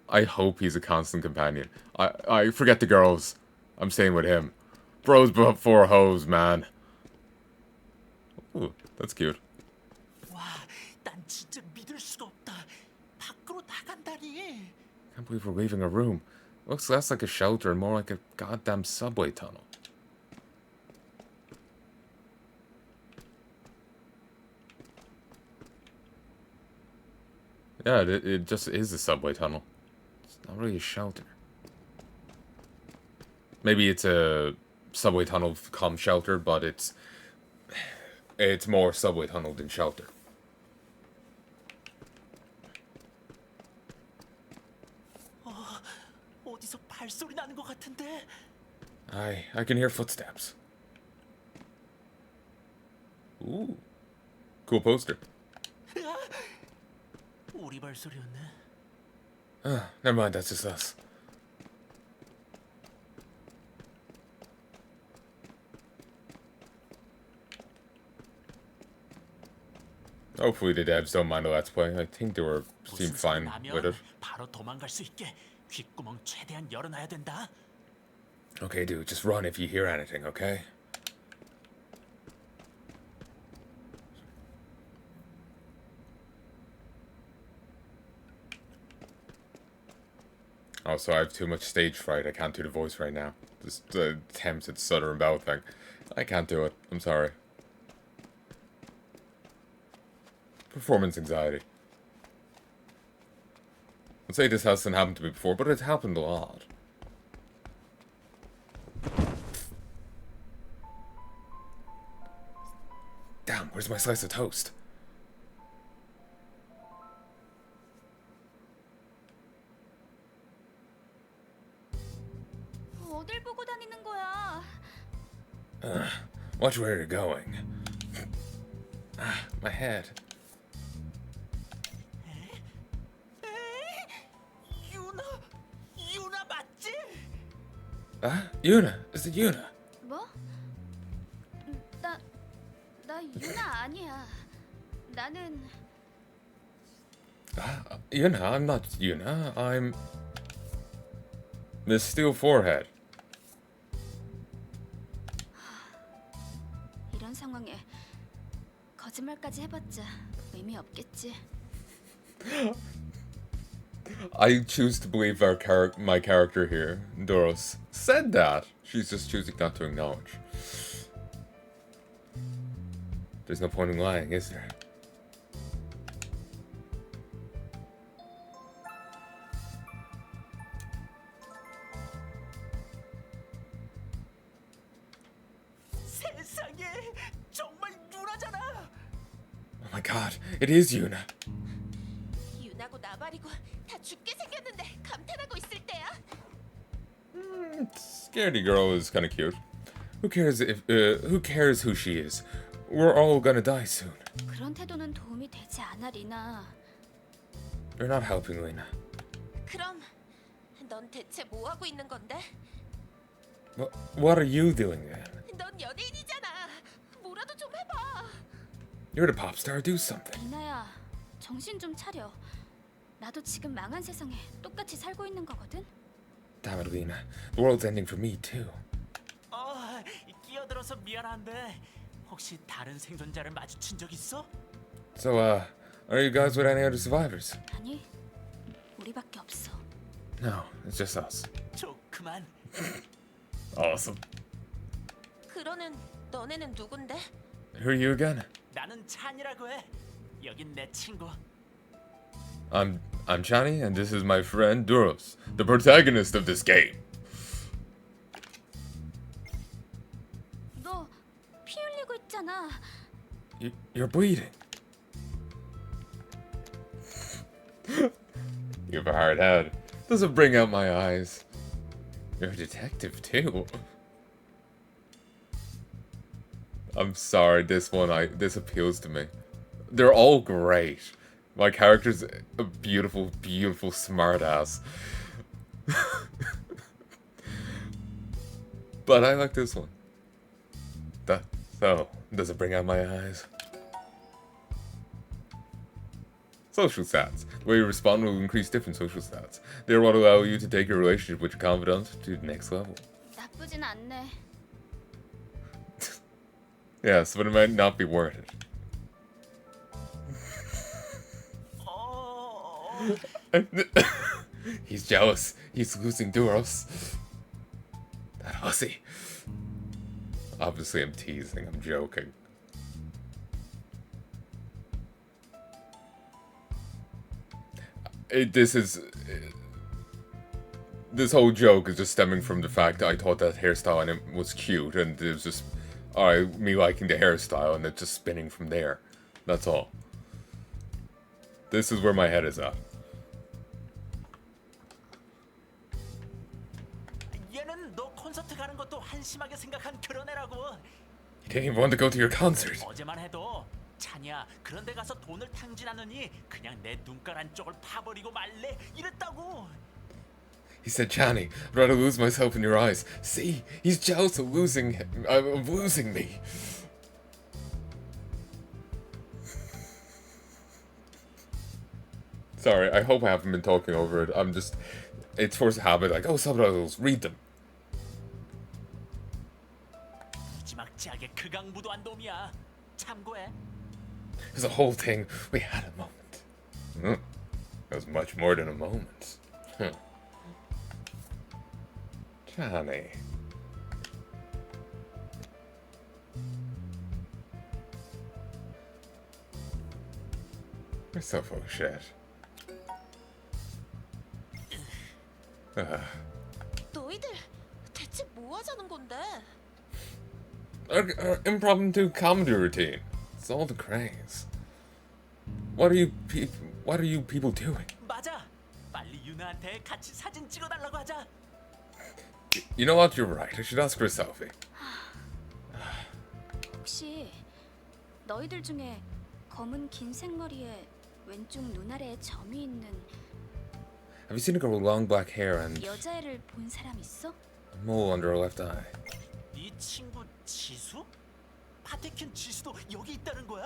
I hope he's a constant companion. I forget the girls. I'm staying with him. Bros before hoes, man. Ooh, that's cute. 와, 난 진짜 믿을 수가 없다. 밖으로 나간다니. Can't believe we're leaving a room. Looks less like a shelter and more like a goddamn subway tunnel. Yeah, it just is a subway tunnel. It's not really a shelter. Maybe it's a subway tunnel come shelter, but it's more subway tunnel than shelter. 어디서 발소리 나는 것 같은데. I can hear footsteps. Ooh. Cool poster. 우리 발소리였네. Never mind, that's just us. Hopefully the devs don't mind the Let's Play. I think they seemed fine with it. 바로 도망갈 수 있게 귓구멍 최대한 열어놔야 된다. Okay, dude, just run if you hear anything, okay? Also, I have too much stage fright. I can't do the voice right now. This attempts at Southern Belle thing. I can't do it. I'm sorry. Performance anxiety. I'd say this hasn't happened to me before, but it's happened a lot. Damn, where's my slice of toast? Watch where you're going. My head. 유나 맞지? Yuna. Is it Yuna? 뭐? 나 유나 아니야. 나는 Yuna, I'm not Yuna. I'm Miss Steel Forehead. 이런 상황에 거짓말까지 해봤자 의미 없겠지. I choose to believe my character here, Doros, said that. She's just choosing not to acknowledge. There's no point in lying, is there? 세상에 정말 유나잖아. Oh my god, it is Yuna. 유나고 나발이고 다 죽게 생겼는데 감탄하고 있을 때야. Scaredy girl is kind of cute. Who cares who cares who she is? We're all gonna die soon. 그런 태도는 도움이 되지 않아, 리나. You're not helping, Lena. 그럼 넌 대체 뭐 하고 있는 건데? What are you doing then? 넌 연예인이잖아. 뭐라도 좀 해봐. You're the pop star. Do something. 리나야, 정신 좀 차려. 나도 지금 망한 세상에 똑같이 살고 있는 거거든. Damn it, Lena. The world's ending for me too. 끼어들어서 미안한데 혹시 다른 생존자를 마주친 적 있어? So, are you guys with any other survivors? 아니, 우리밖에 없어. No, it's just us. 좋구만. Awesome. 그러는 너네는 누군데? Who are you again? 나는 찬이라고 해. 여긴 내 친구. I'm Chani, and this is my friend Duros, the protagonist of this game. 너 피 흘리고 있잖아. You're bleeding. You have a hard head. Doesn't bring out my eyes. You're a detective too. I'm sorry, this appeals to me. They're all great. My character's a beautiful, beautiful smartass. But I like this one. Does it bring out my eyes? Social stats. The way you respond will increase different social stats. They are what allow you to take your relationship with your confidant to the next level. 나쁘진 않네. Yes, but it might not be worth it. He's jealous. He's losing Duros. That hussy. Obviously, I'm teasing. I'm joking. This whole joke is just stemming from the fact that I thought that hairstyle on him was cute, and it was just me liking the hairstyle, and it's just spinning from there. That's all. This is where my head is at. 얘는 너 콘서트 가는 것도 한심하게 생각한 그런 애라고. He didn't even want to go to your concert. 어제만 해도 찬이야 그런 데 가서 돈을 탕진하느니 그냥 내 눈깔 안쪽을 파버리고 말래 이랬다고. He said, Chani, I'd rather lose myself in your eyes. See, he's jealous of losing me. Sorry, I hope I haven't been talking over it. It's forced habit, like, oh, subtitles, read them. 무지막지하게 극악무도한 놈이야. 참고해. There's a whole thing. We had a moment. It was much more than a moment. Chani. You're so full of shit. 너희들 대체 뭐 하자는 건데? Our impromptu comedy routine. It's all the craze. What are you people doing? 맞아. 빨리 유나한테 같이 사진 찍어달라고 하자. You know what? You're right. I should ask for a selfie. 혹시 너희들 중에 검은 긴 생머리에 왼쪽 눈 아래에 점이 있는 Have you seen a girl with long black hair and 여자애를 본 사람 있어? a mole under her left eye? 네 친구 지수? 파테킨 지수도 여기 있다는 거야?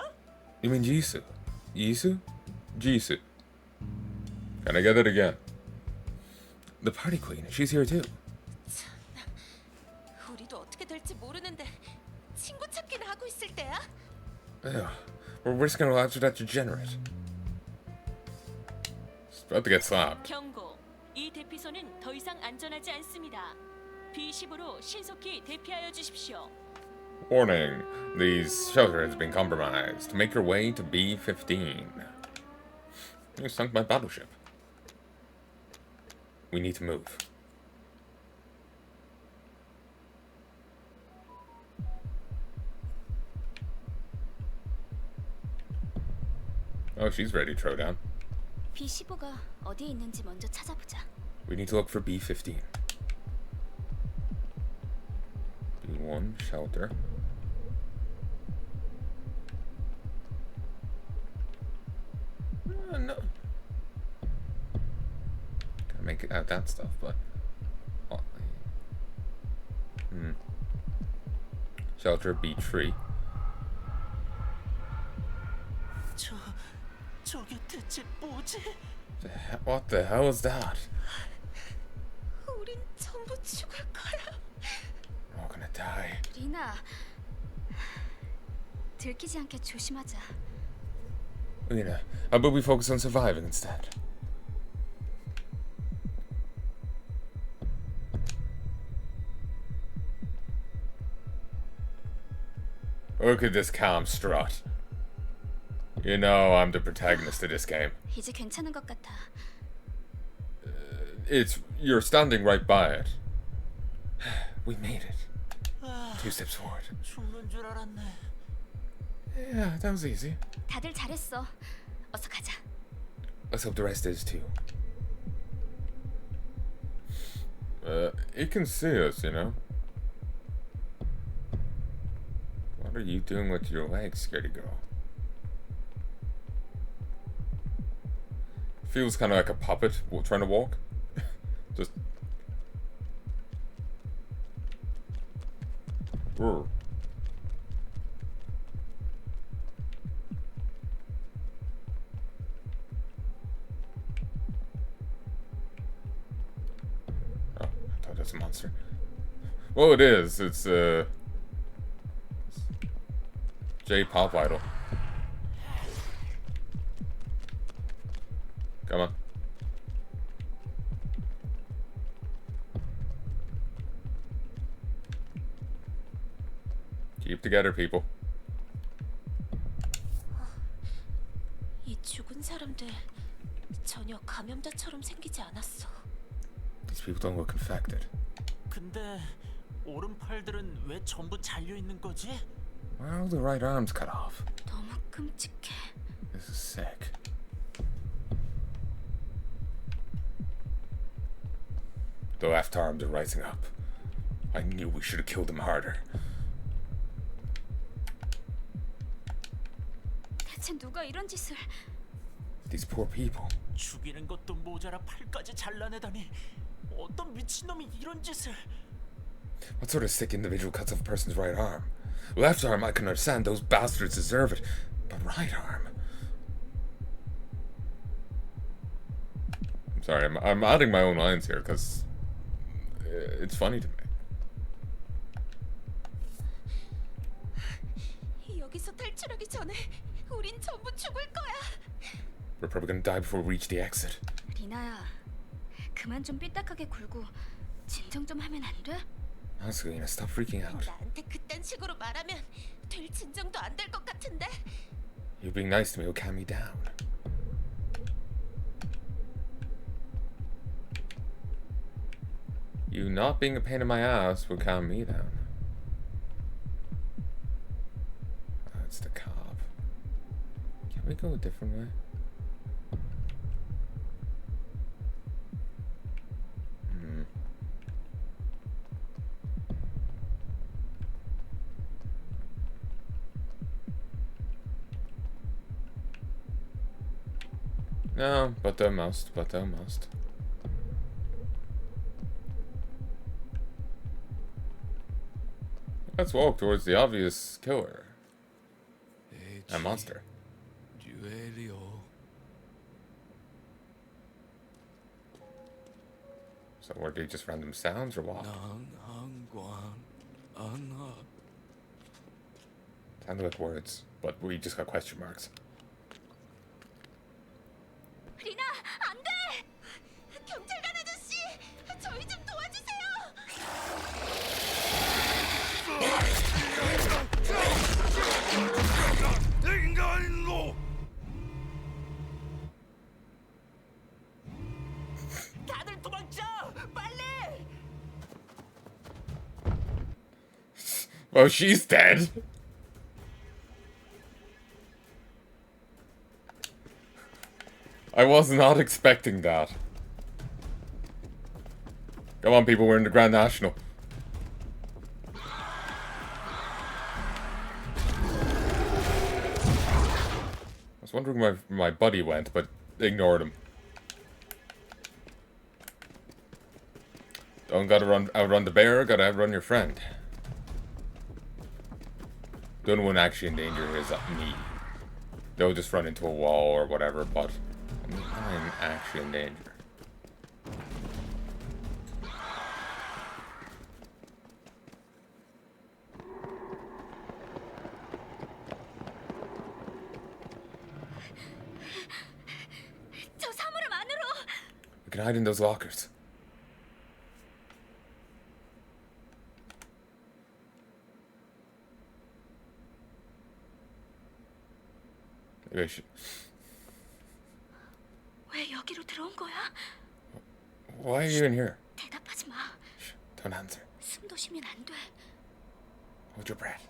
You mean Jisoo? Jisoo? Jisoo. Can I get it again? The party queen, she's here too. 우리도 어떻게 될지 모르는데 친구 찾기나 하고 있을 때야? Ew. We're risking our lives with that degenerate. She's about to get slapped. 경고. 이 대피소는 더 이상 안전하지 않습니다. B10으로 신속히 대피하여 주십시오. Warning, this shelter has been compromised. Make your way to B-15. You sunk my battleship. We need to move. Oh, she's ready to throw down. B15가 어디에 있는지 먼저 찾아보자. We need to look for B-15. B1, shelter. No. Gotta make out that stuff, but... Shelter B3. 저게 대체 뭐지? What the hell is that? 우린 전부 죽을 거야. We're all gonna die. 리나, 들키지 않게 조심하자. Lena, how about we focus on surviving instead? Look at this calm strut. You know I'm the protagonist of this game. 이제 괜찮은 것 같아. You're standing right by it. We made it. 2 steps forward. 죽는 줄 알았네. Yeah, that was easy. 다들 잘했어. 어서 가자. Let's hope the rest is too. It can see us, you know. What are you doing with your legs, scaredy girl? Feels kind of like a puppet trying to walk. Just. Roar. Oh, I thought that's a monster. Well, it is. It's J-pop idol. Come on. Keep together, people. 이 죽은 사람들 전혀 감염자처럼 생기지 않았어. These people don't look infected. 근데 오른팔들은 왜 전부 잘려 있는 거지? Well, the right arm's cut off. 너무 끔찍해. This is sick. The left arms are rising up. I knew we should have killed them harder. 대체 누가 이런 짓을? These poor people. 죽이는 것도 모자라 팔까지 잘라내다니 어떤 미친놈이 이런 짓을. What sort of sick individual cuts off a person's right arm? Left arm, I can understand. Those bastards deserve it. But right arm? I'm sorry, I'm adding my own lines here because it's funny to me. 여기서 탈출하기 전에 우린 전부 죽을 거야. We're probably gonna die before we reach the exit. 리나야, 그만 좀 삐딱하게 굴고 진정 좀 하면 안 돼? Honestly, Lena, stop freaking out. 나한테 그딴 식으로 말하면 될 진정도 안 될 것 같은데. You being nice to me will calm me down. You not being a pain in my ass will calm me down. That's the cop. Can we go a different way? No, but thou must, but thou must. Let's walk towards the obvious killer. A monster. So were they just random sounds or what? Sounded like words, but we just got question marks. 리나, 안 돼! 경찰관 아저씨, 저희 좀 도와주세요. 다들 도망쳐! 빨리! Well, she's dead. I was not expecting that. Come on, people, we're in the Grand National. I was wondering where my buddy went, but ignored him. Don't gotta outrun the bear, gotta outrun your friend. The only one actually in danger is me. They'll just run into a wall or whatever, but I'm actually in danger. 저 사물함 안으로. We can hide in those lockers. Maybe I should. 왜 여기로 들어온 거야? Why are you in here? 대답하지 마. Shh, don't answer. 숨도 쉬면 안 돼. Hold your breath.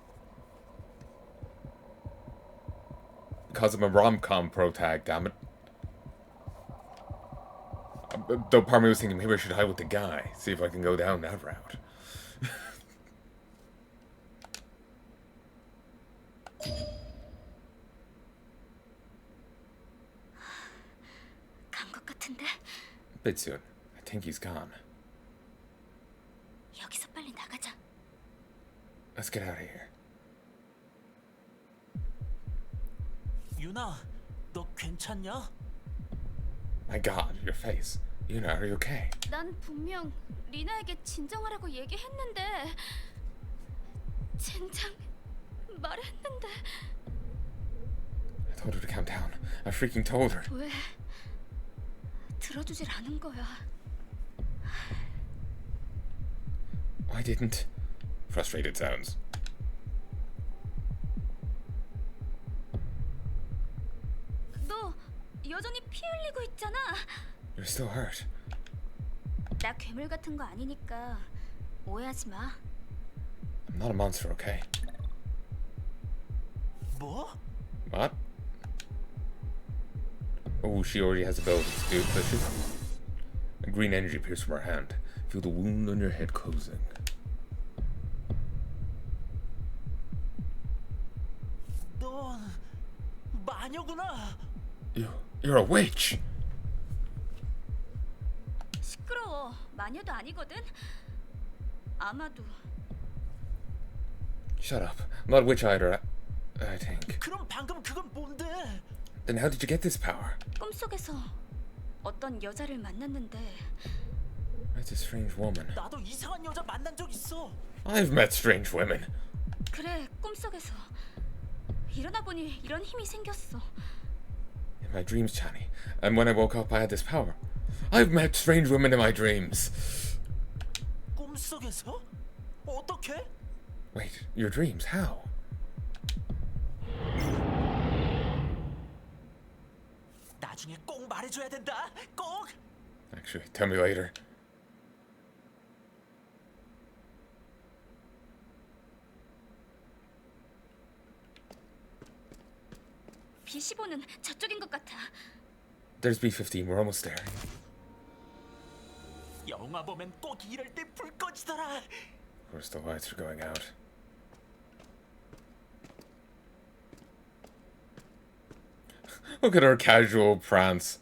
Because I'm a rom-com pro tag, damn it. Though part of me was thinking maybe I should hide with the guy, see if I can go down that route. 간 것 같은데. Bit soon. I think he's gone. 여기서 빨리 나가자. Let's get out of here. 유나, 너 괜찮냐? My God, your face. You know, are you okay? 난 분명 리나에게 진정하라고 얘기했는데 젠장 말했는데 I told her to calm down. I freaking told her. 왜 들어주질 않은 거야? Why didn't? Frustrated sounds. 너 여전히 피 흘리고 있잖아. You're still hurt. 나 괴물 같은 거 아니니까 오해하지 마. I'm not a monster, okay? 뭐? What? Oh, she already has abilities, dude. Does she? A green energy appears from her hand. Feel the wound on your head closing. 너 마녀구나. You're a witch! 시끄러워. 마녀도 아니거든. 아마도. Shut up. I'm not a witch either, I think. 그럼 방금 그건 뭔데? Then how did you get this power? 꿈속에서 어떤 여자를 만났는데 That's a strange woman. 나도 이상한 여자 만난 적 있어. I've met strange women. 그래 꿈속에서 일어나 보니 이런 힘이 생겼어. In my dreams, Chani. And when I woke up, I had this power. I've met strange women in my dreams. 꿈속에서? 어떻게? Wait, your dreams? How? 나중에 꼭 말해줘야 된다. 꼭. Actually, tell me later. B15는 저쪽인 것 같아. There's B15. We're almost there. 영화 보면 꼭 이럴 때 불 꺼지더라. Of course, the lights are going out. Look at her casual prance.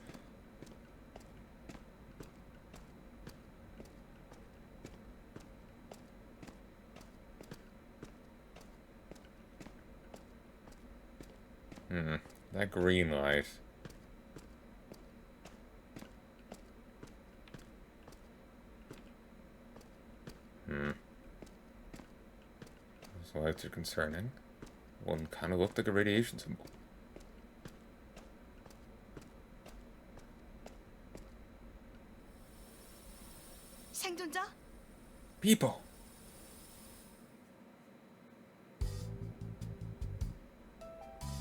That green light. Those lights are concerning. One kind of looked like a radiation symbol. 생존자? People!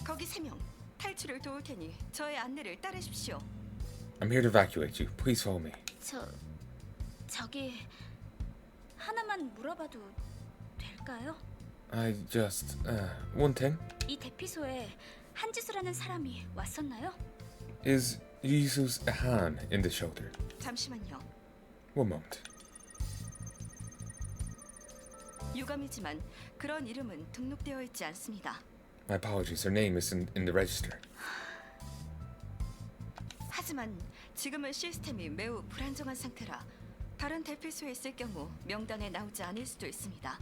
거기 3명. 탈출을 도울 테니 저의 안내를 따르십시오. I'm here to evacuate you. Please follow me. 저기 하나만 물어봐도 될까요? I just, one thing. 이 대피소에 한지수라는 사람이 왔었나요? Is Jesus Han in the shelter? 잠시만요. One moment. 유감이지만 그런 이름은 등록되어 있지 않습니다. My apologies. Her name isn't in the register. 하지만 지금은 시스템이 매우 불안정한 상태라 다른 대피소에 있을 경우 명단에 나오지 않을 수도 있습니다.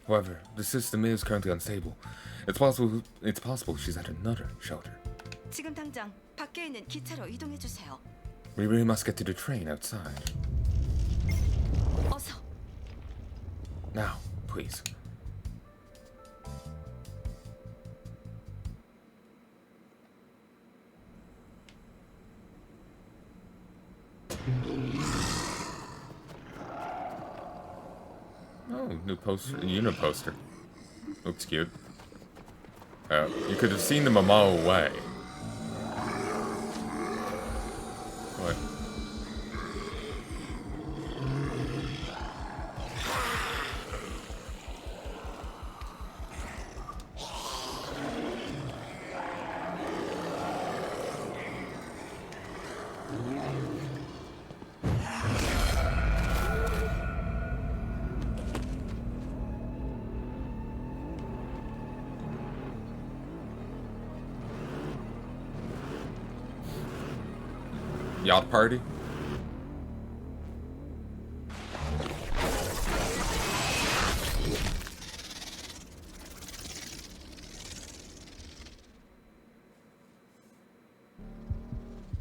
However, the system is currently unstable. It's possible she's at another shelter. 지금 당장 밖에 있는 기차로 이동해 주세요. We really must get to the train outside. 어서. Now, please. Oh, new poster, unit poster. Looks cute. You could have seen them a mile away. What? Yacht party?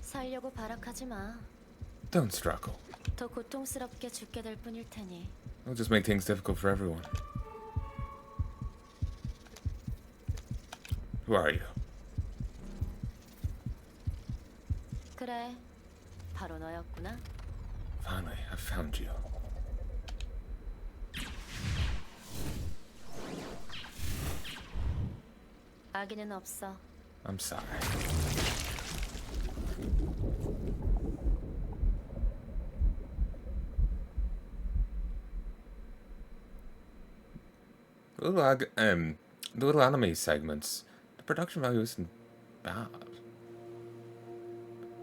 살려고 발악하지 마. Don't struggle. 더 고통스럽게 죽게 될 뿐일 테니. It'll just make things difficult for everyone. Who are you? 그래, 바로 너였구나. Finally, I found you. 아기는 없어. I'm sorry. The little anime segments, the production value isn't bad.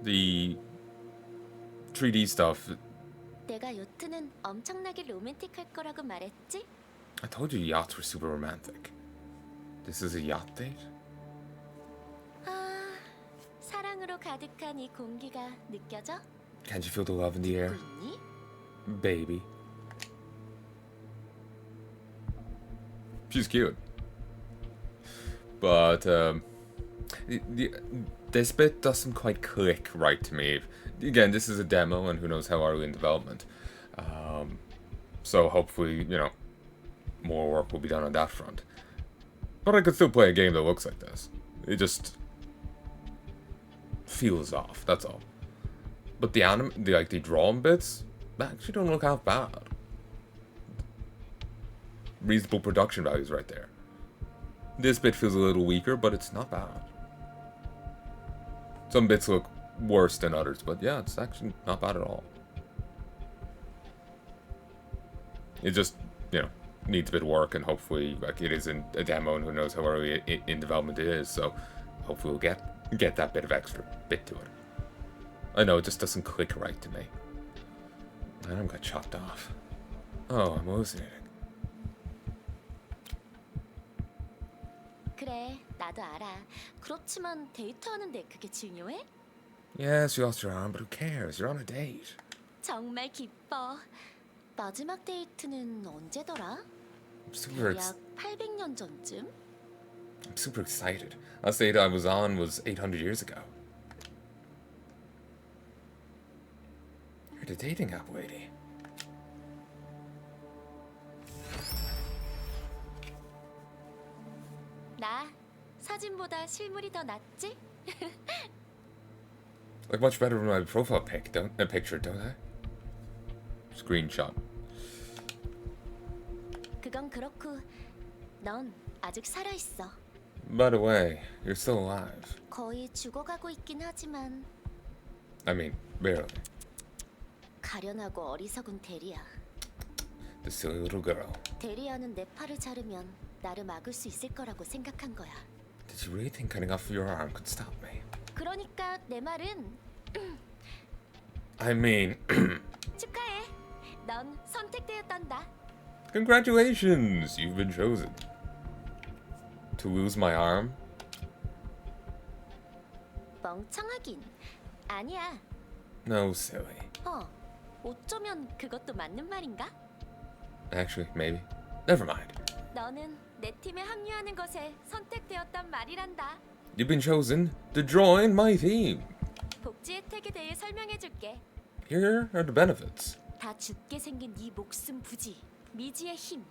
The 3D stuff, 내가 요트는 엄청나게 로맨틱할 거라고 말했지? I told you yachts were super romantic. This is a yacht date? 아, 사랑으로 가득한 이 공기가 느껴져? Can't you feel the love in the air? 있니? Baby. She's cute. But, this bit doesn't quite click right to me. Again, this is a demo, and who knows how early in development. So hopefully, you know, more work will be done on that front. But I could still play a game that looks like this. It just feels off, that's all. But the drawn bits, they actually don't look half bad. Reasonable production values right there. This bit feels a little weaker, but it's not bad. Some bits look worse than others, but yeah, it's actually not bad at all. It just, you know, needs a bit of work, and hopefully, like, it is in a demo, and who knows how early in development it is, so hopefully we'll get that bit of extra bit to it. I know, it just doesn't click right to me. My arm got chopped off. Oh, I'm hallucinating. 그래, 나도 알아. 그렇지만 데이트하는데 그게 중요해? Yes, you lost your arm, but who cares? You're on a date. 정말 기뻐. 마지막 데이트는 언제더라? Super 약 800년 전쯤? I'm super excited. Last date I was on was 800 years ago. You're the dating app lady. 나 사진보다 실물이 더 낫지? Like much better than my profile picture, don't I? Screenshot. 그건 그렇고 넌 아직 살아 있어. By the way, you're still alive. 거의 죽어가고 있긴 하지만 I mean, barely. 가련하고 어리석은 대리야. The silly little girl. 대리야는 내 팔을 자르면 나를 막을 수 있을 거라고 생각한 거야. Did you really think cutting off your arm could stop me? 그러니까 내 말은 I mean, 축하해. 넌 선택되었단다. congratulations! You've been chosen. To lose my arm? 멍청하긴 아니야. No, silly. 어쩌면 그것도 맞는 말인가? Actually, maybe. Never mind. 너는 내 팀에 합류하는 것에 선택되었단 말이란다. You've been chosen to join my team. 복지 혜택에 대해 설명해줄게. Here are the benefits. 다 죽게 생긴 네 목숨 부지, 미지의 힘,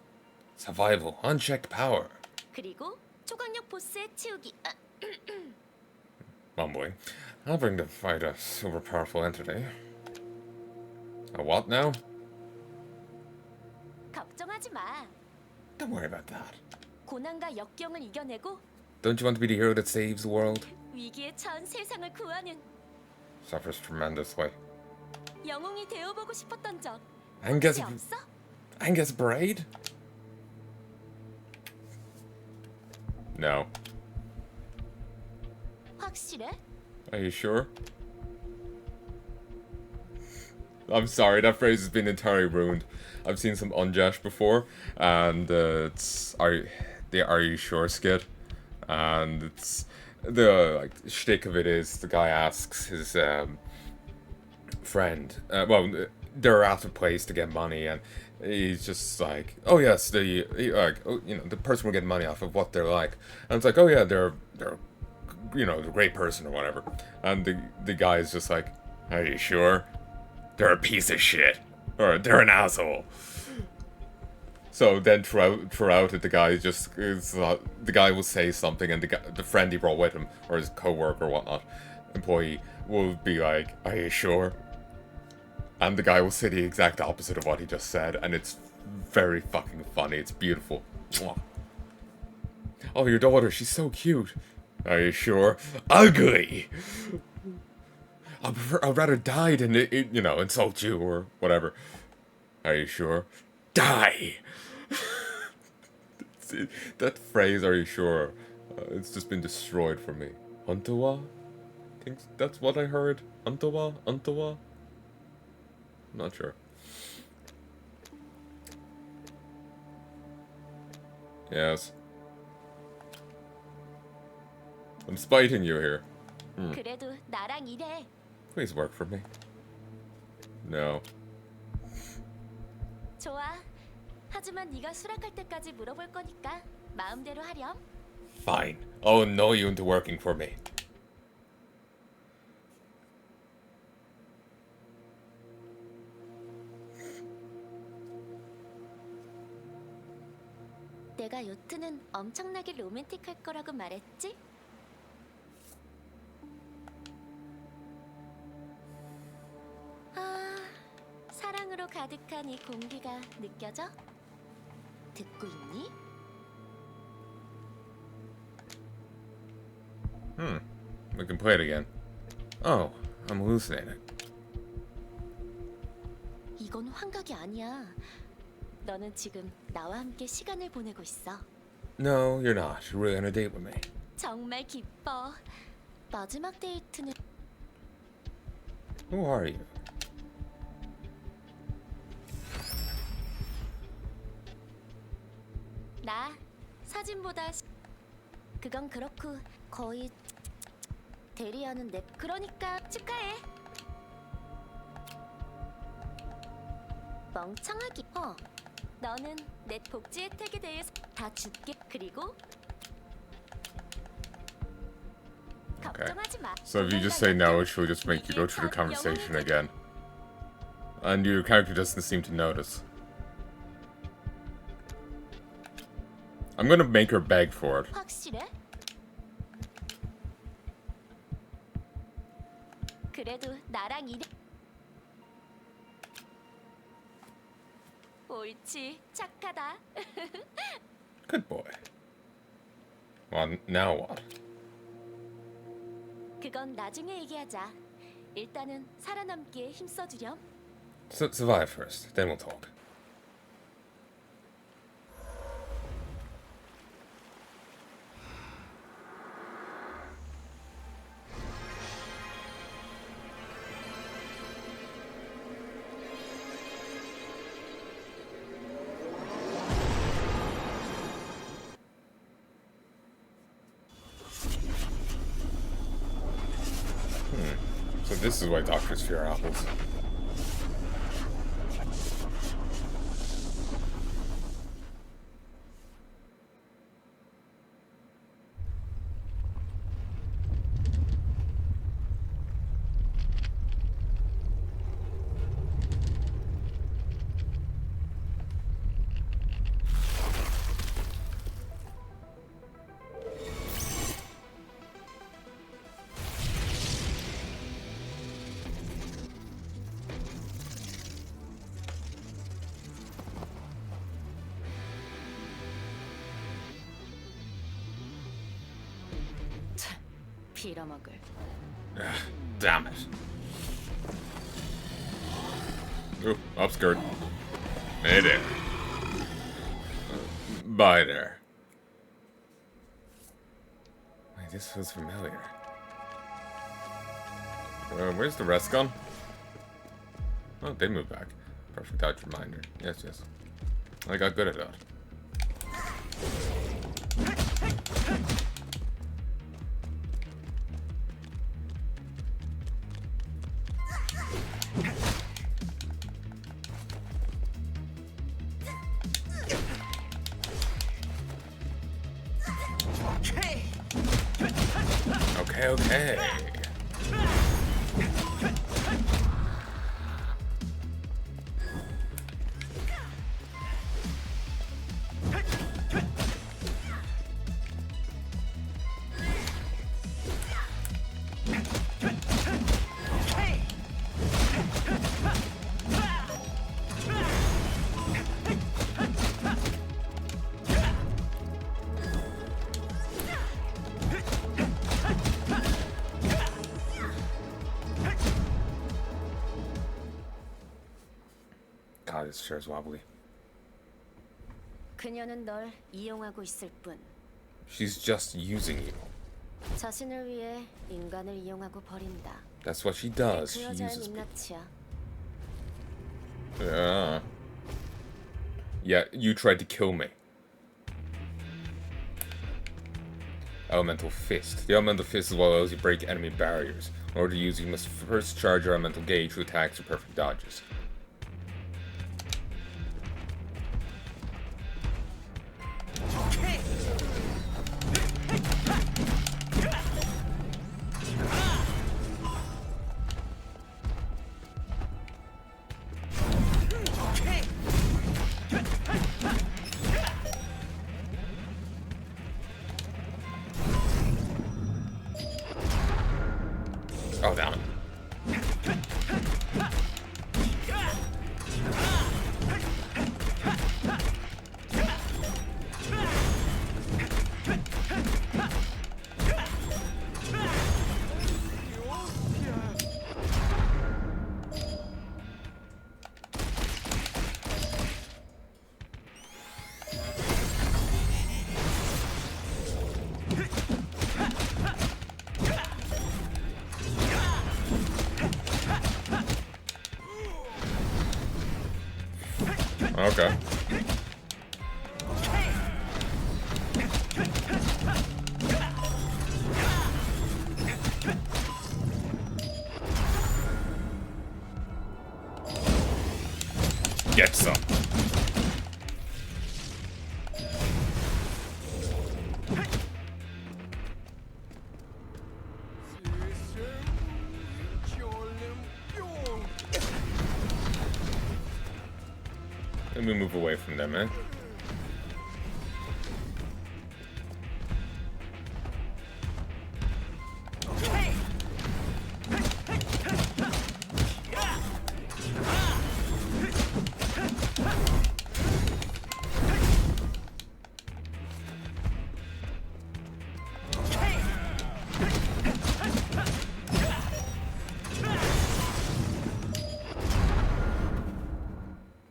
Survival, unchecked power. 그리고 초강력 보스의 치우기. Mumbling. Helping to fight a super powerful entity. A what now? 걱정하지 마. Don't worry about that. 고난과 역경을 이겨내고 Don't you want to be the hero that saves the world? 위기에 처한 세상을 구하는 Suffers tremendously. 영웅이 되어보고 싶었던 적 Angus, 혹시 없어? Angus Braid? No. 확실해? Are you sure? I'm sorry, that phrase has been entirely ruined. I've seen some Unjash before, and it's are you sure skit, and it's the like shtick of it is the guy asks his friend, they're at a place to get money, and he's just like, oh yes, the person will get money off of what they're like, and it's like, oh yeah, they're a great person or whatever, and the guy is just like, are you sure? They're a piece of shit, or they're an asshole. So then throughout it, the guy will say something, and the friend he brought with him, or his coworker or whatnot, employee, will be like, "Are you sure?" And the guy will say the exact opposite of what he just said, and it's very fucking funny. It's beautiful. Mwah. Oh, your daughter, she's so cute. Are you sure? Ugly. I'd rather die than insult you or whatever. Are you sure? Die. That phrase, "Are you sure?" It's just been destroyed for me. Untawa? I think that's what I heard. Untawa? I'm not sure. Yes. I'm spiting you here. 그래도 나랑 일해. Please work for me. No. 좋아. 하지만 네가 수락할 때까지 물어볼 거니까 마음대로 하렴. Fine. I'll annoy you into working for me. 내가 요트는 엄청나게 로맨틱할 거라고 말했지? 사랑으로 가득한 이 공기가 느껴져? 듣고 있니? We can play it again. Oh, I'm hallucinating. 이건 환각이 아니야. 너는 지금 나와 함께 시간을 보내고 있어. No, you're not. You're really on a date with me. 정말 기뻐. 마지막 데이트는 Who are you? 나 사진보다 그건 그렇고 거의 대리하는 내 그러니까 축하해. 멍청하기. 너는 내 복지 혜택에 대해서 다 줄게. 그리고 So if you just say no, she'll just make you go through the conversation again. And your character doesn't seem to notice. I'm gonna make her beg for it. 확실해? 그래도 나랑 일해. 옳지, 착하다. Good boy. Well, now what? 그건 나중에 얘기하자. 일단은 살아남기에 힘써주렴. Survive first, then we'll talk. So this is why doctors fear apples. 빌어먹을. Damn it. Ooh, upskirt. Hey there. Bye there. Wait, this feels familiar. Where's the rest gone? Oh, they moved back. Perfect dodge reminder. Yes, yes. I got good at that. Okay. God, this chair's wobbly. 그녀는 널 이용하고 있을 뿐. She's just using you. 자신을 위해 인간을 이용하고 버린다. That's what she does. 그 She 여자의 uses people. 민낯이야. Yeah. Yeah, you tried to kill me. Elemental Fist. The Elemental Fist is what allows you to break enemy barriers. In order to use it, you must first charge your Elemental Gauge with attacks or perfect dodges. Oh, damn it. Okay. Get some. Let me move away from them, eh?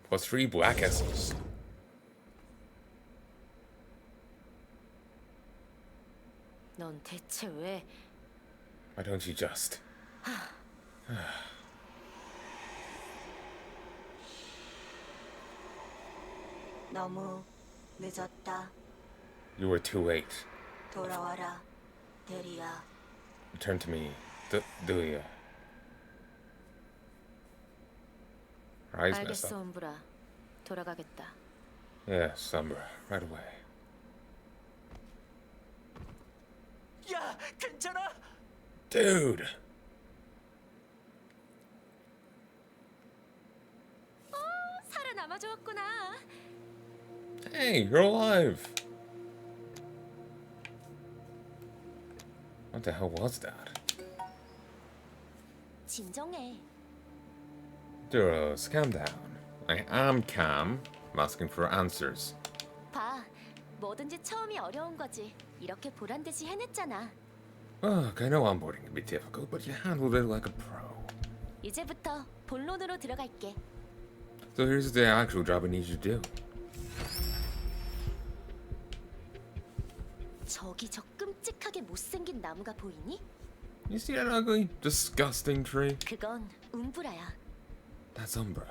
Plus 3 black S's. 넌 대체 왜? Why don't you just? 너무 늦었다. You were too late. 돌아와라, 대리야. Return to me. Do ya? Her eyes messed 알겠어, up. 옴브라. 돌아가겠다. Yes, Umbra. Right away. 야, 괜찮아? Dude! 살아남아 줬구나. Hey, you're alive! What the hell was that? 진정해. Duros, calm down. I am calm. I'm asking for answers. 봐, 뭐든지 처음이 어려운 거지. 이렇게 보란 듯이 해냈잖아. Look, I know onboarding can be difficult, but you handled it like a pro. 이제부터 본론으로 들어갈게. So here's the actual job I need you to do. 저기 저 끔찍하게 못생긴 나무가 보이니? You see that ugly, disgusting tree? 그건 움브라야. That's Umbra.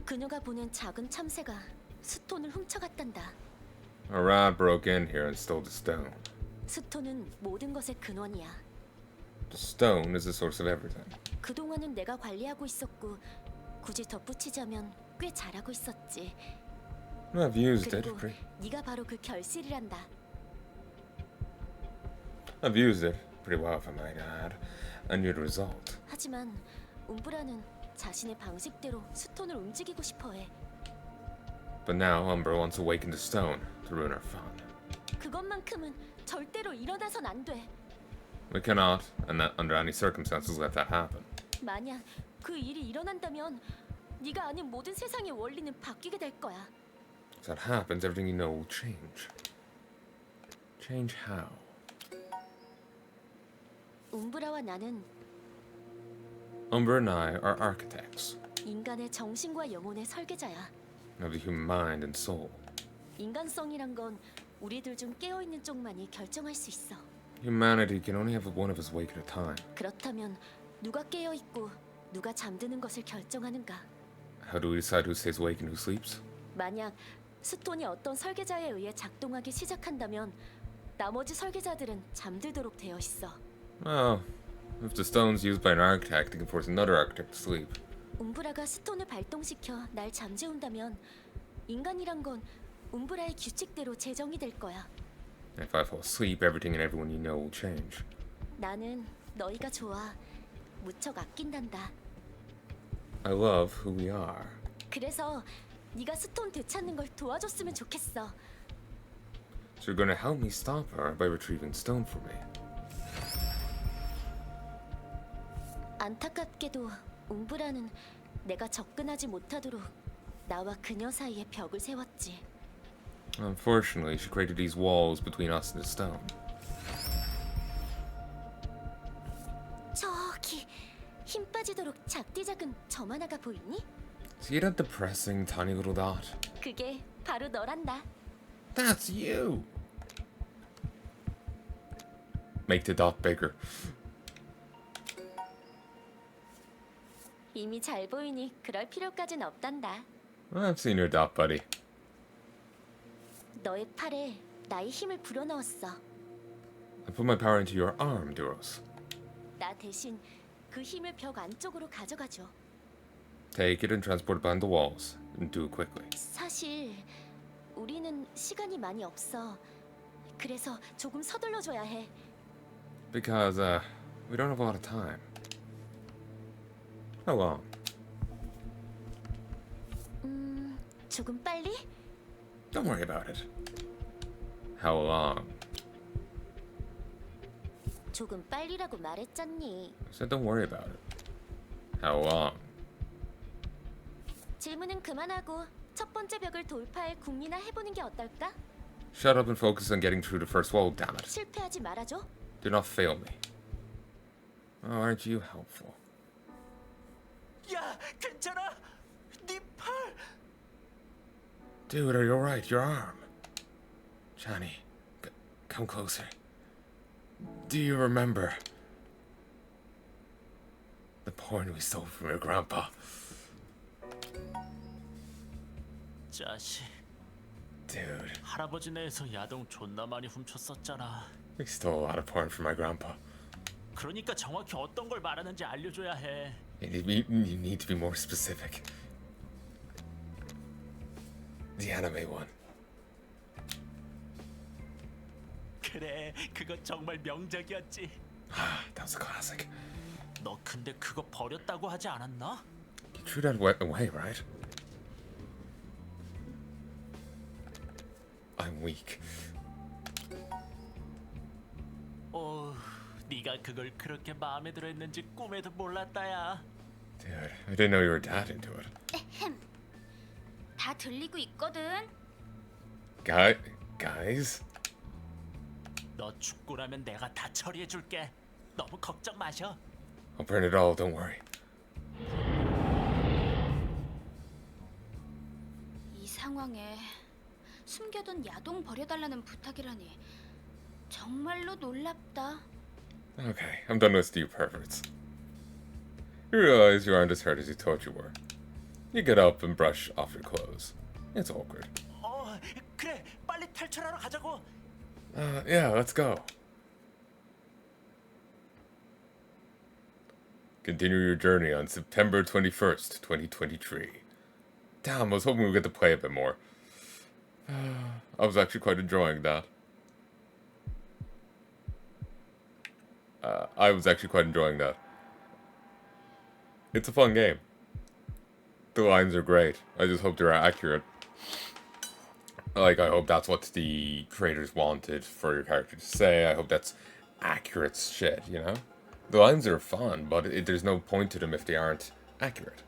그녀가 보낸 작은 참새가 스톤을 훔쳐갔단다. A rat broke in here and stole the stone. 스톤은 모든 것의 근원이야. The stone is the source of everything. 그동안은 내가 관리하고 있었고 굳이 덧붙이자면 꽤 잘하고 있었지. I've used it. 그리고 네가 바로 그 결실이란다. I've used it pretty well, if I might add. A new result. 하지만 움브라는 자신의 방식대로 스톤을 움직이고 싶어해. But now Umbra wants to awaken the stone to ruin our fun. 그것만큼은 절대로 일어나선 안 돼. We cannot, and not under any circumstances, let that happen. 만약 그 일이 일어난다면 네가 아는 모든 세상의 원리는 바뀌게 될 거야. If that happens, everything you know will change. Change how? 움브라와 나는 Umbra and I are architects 인간의 정신과 영혼의 설계자야. of the human mind and soul. 인간성이란 건 우리들 중 깨어있는 쪽만이 결정할 수 있어. Humanity can only have one of us awake at a time. 그렇다면 누가 깨어있고 누가 잠드는 것을 결정하는가? How do we decide who stays awake and who sleeps? 만약 스톤이 어떤 설계자에 의해 작동하기 시작한다면 나머지 설계자들은 잠들도록 되어 있어. Well, if the stone's used by an architect, it can force another architect to sleep. 움브라가 스톤을 발동시켜 날 잠재운다면 인간이란 건 움브라의 규칙대로 재정이 될 거야. If I fall asleep, everything and everyone you know will change. 나는 너희가 좋아. 무척 아낀단다. I love who we are. 그래서 네가 스톤 되찾는 걸 도와줬으면 좋겠어. So you're gonna help me stop her by retrieving stone for me. 안타깝게도 움브라는 내가 접근하지 못하도록 나와 그녀 사이에 벽을 세웠지. Unfortunately, she created these walls between us and the stone. 저기 힘 빠지도록 작디 작은 점 하나가 보이니? See that depressing tiny little dot? 그게 바로 너란다. That's you! Make the dot bigger. 이미 잘 보이니 그럴 필요까진 없단다. I've seen your dot, buddy. 너의 팔에 나의 힘을 불어넣었어. I put my power into your arm, Duros. 나 대신 그 힘을 벽 안쪽으로 가져가줘. Take it and transport it behind the walls. And do it quickly. 사실 우리는 시간이 많이 없어. 그래서 조금 서둘러줘야 해. Because, we don't have a lot of time. How long? 조금 빨리? Don't worry about it. How long? 조금 빨리라고 말했잖니. I said don't worry about it. How long? 질문은 그만하고 첫 번째 벽을 돌파해 국리나 해보는 게 어떨까? Shut up and focus on getting through the first wall, damn it. 실패하지 말아줘. Do not fail me. Oh, aren't you helpful? 야, 괜찮아? 네 팔. Dude, are you alright? Your arm. Johnny, come closer. Do you remember the porn we stole from your grandpa? 자식, Dude, 할아버지네에서 야동 존나 많이 훔쳤었잖아. we stole a lot of porn from my grandpa. 그러니까 정확히 어떤 걸 말하는지 알려줘야 해. You need to be more specific. The anime one. 그래, 그거 정말 명작이었지. That was a classic. 너 근데 그거 버렸다고 하지 않았나? You threw that away, right? I'm weak. 네가 그걸 그렇게 마음에 들어했는지 꿈에도 몰랐다야. Dude, I didn't know you were that into it. 다 들리고 있거든. Guys? 너 죽고 나면 내가 다 처리해줄게. 너무 걱정 마셔. I'll burn it all, don't worry. 이 상황에 숨겨둔 야동 버려달라는 부탁이라니 정말로 놀랍다. Okay, I'm done with you perverts. You realize you aren't as hurt as you thought you were. You get up and brush off your clothes. It's awkward. 그래, 빨리 탈출하러 가자고. Yeah, let's go. Continue your journey on September 21st, 2023. Damn, I was hoping we'd get to play a bit more. I was actually quite enjoying that. It's a fun game. The lines are great. I just hope they're accurate. Like, I hope that's what the creators wanted for your character to say. I hope that's accurate shit, you know? The lines are fun, but there's no point to them if they aren't accurate.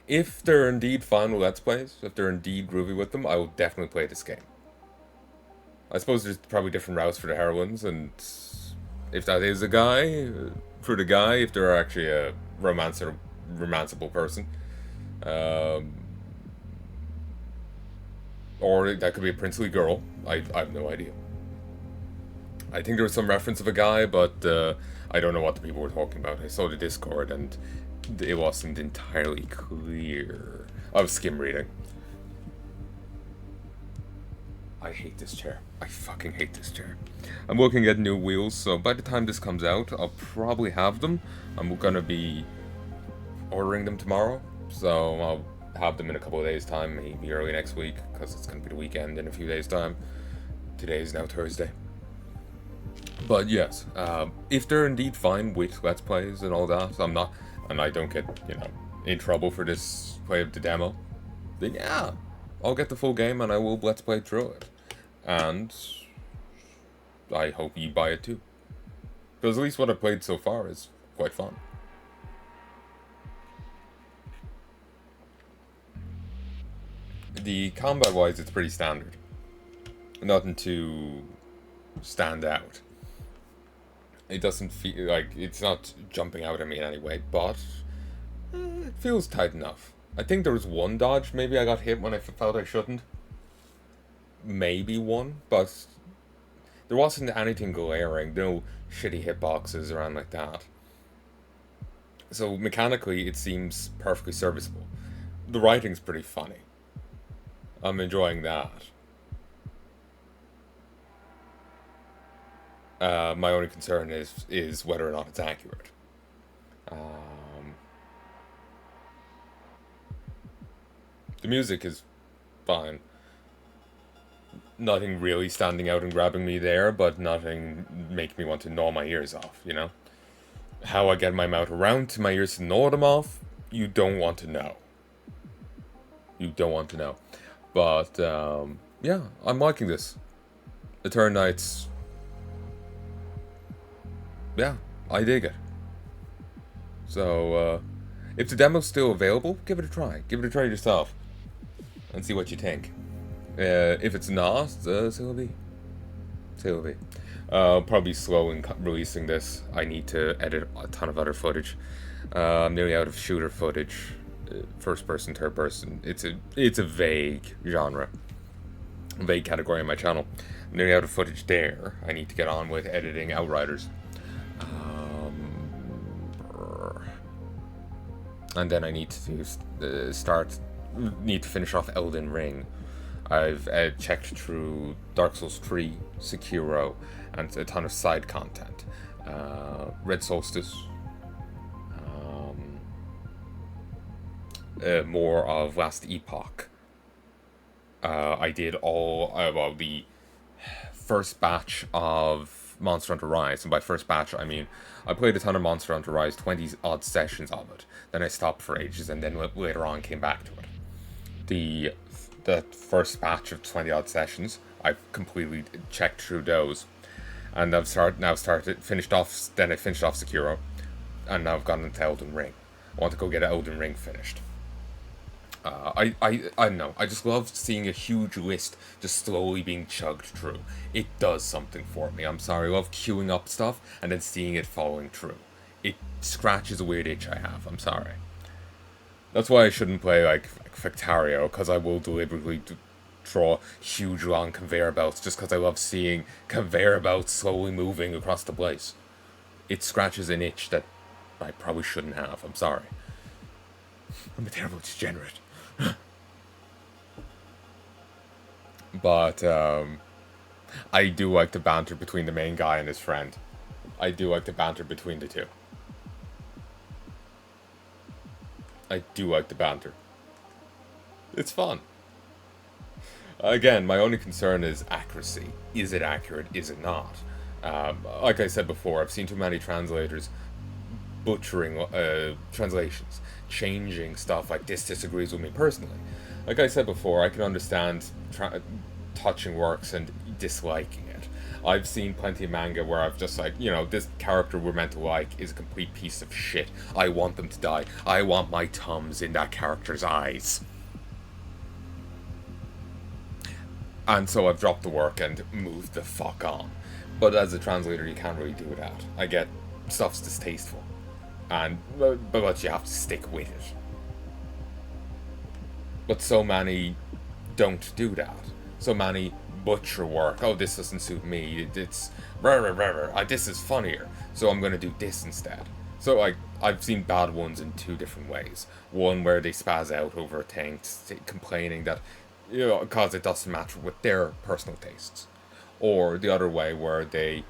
If they're indeed fun with Let's Plays, if they're indeed groovy with them, I will definitely play this game. I suppose there's probably different routes for the heroines, and if that is a guy, for the guy, if they're actually a romanceable person, or that could be a princely girl. I have no idea. I think there was some reference of a guy, but I don't know what the people were talking about. I saw the Discord, and it wasn't entirely clear. I was skim reading. I hate this chair. I fucking hate this chair. I'm looking at new wheels, so by the time this comes out, I'll probably have them. I'm gonna be ordering them tomorrow, so I'll have them in a couple of days' time, maybe early next week, because it's gonna be the weekend in a few days' time. Today is now Thursday. But yes, if they're indeed fine with Let's Plays and all that, I'm not, and I don't get, in trouble for this play of the demo, then yeah, I'll get the full game and I will Let's Play through it. And I hope you buy it too. Because at least what I've played so far is quite fun. The combat-wise, it's pretty standard. Nothing to stand out. It doesn't feel like it's not jumping out at me in any way, but it feels tight enough. I think there was one dodge, maybe I got hit when I felt I shouldn't. Maybe one, but there wasn't anything glaring, no shitty hitboxes around like that. So mechanically, it seems perfectly serviceable. The writing's pretty funny. I'm enjoying that. My only concern is whether or not it's accurate. The music is fine. Nothing really standing out and grabbing me there, but nothing making me want to gnaw my ears off, you know? How I get my mouth around to my ears to gnaw them off, you don't want to know. you don't want to know. But yeah, I'm liking this. Eternights. Yeah, I dig it. So if the demo's still available, give it a try. Give it a try yourself and see what you think. If it's not, so will be. So will be. Probably slow in releasing this. I need to edit a ton of other footage. I'm nearly out of shooter footage. First person, third person. It's a vague genre. Vague category on my channel. I'm nearly out of footage there. I need to get on with editing Outriders. And then I need to need to finish off Elden Ring. I've checked through Dark Souls 3, Sekiro, and a ton of side content. Red Solstice. More of Last Epoch. I did all, well, the first batch of Monster Hunter Rise, and by first batch I mean I played a ton of Monster Hunter Rise, 20 odd sessions of it, then I stopped for ages, and then later on came back to it. The first batch of 20 odd sessions, I've completely checked through those, and I've finished off Sekiro, and now I've gone into Elden Ring. I want to go get Elden Ring finished. I don't know. I just love seeing a huge list just slowly being chugged through. It does something for me. I'm sorry. I love queuing up stuff and then seeing it following through. It scratches a weird itch I have. I'm sorry. That's why I shouldn't play like Factario, because I will deliberately draw huge long conveyor belts just because I love seeing conveyor belts slowly moving across the place. It scratches an itch that I probably shouldn't have. I'm sorry. I'm a terrible degenerate. But I do like the banter between the main guy and his friend. I do like the banter between the two. I do like the banter. It's fun. Again, my only concern is accuracy. Is it accurate? Is it not? Like I said before, I've seen too many translators butchering translations, changing stuff like this disagrees with me personally. Like I said before, I can understand touching works and disliking it. I've seen plenty of manga where I've just like, you know, this character we're meant to like is a complete piece of shit. I want them to die. I want my thumbs in that character's eyes. And so I've dropped the work and moved the fuck on. But as a translator, you can't really do that. I get stuff's distasteful. But you have to stick with it. But so many don't do that. So many butcher work. Oh, this doesn't suit me. It's this is funnier, so I'm gonna do this instead. So like I've seen bad ones in two different ways. One where they spaz out over a thing, complaining that, you know, because it doesn't match with their personal tastes, or the other way where they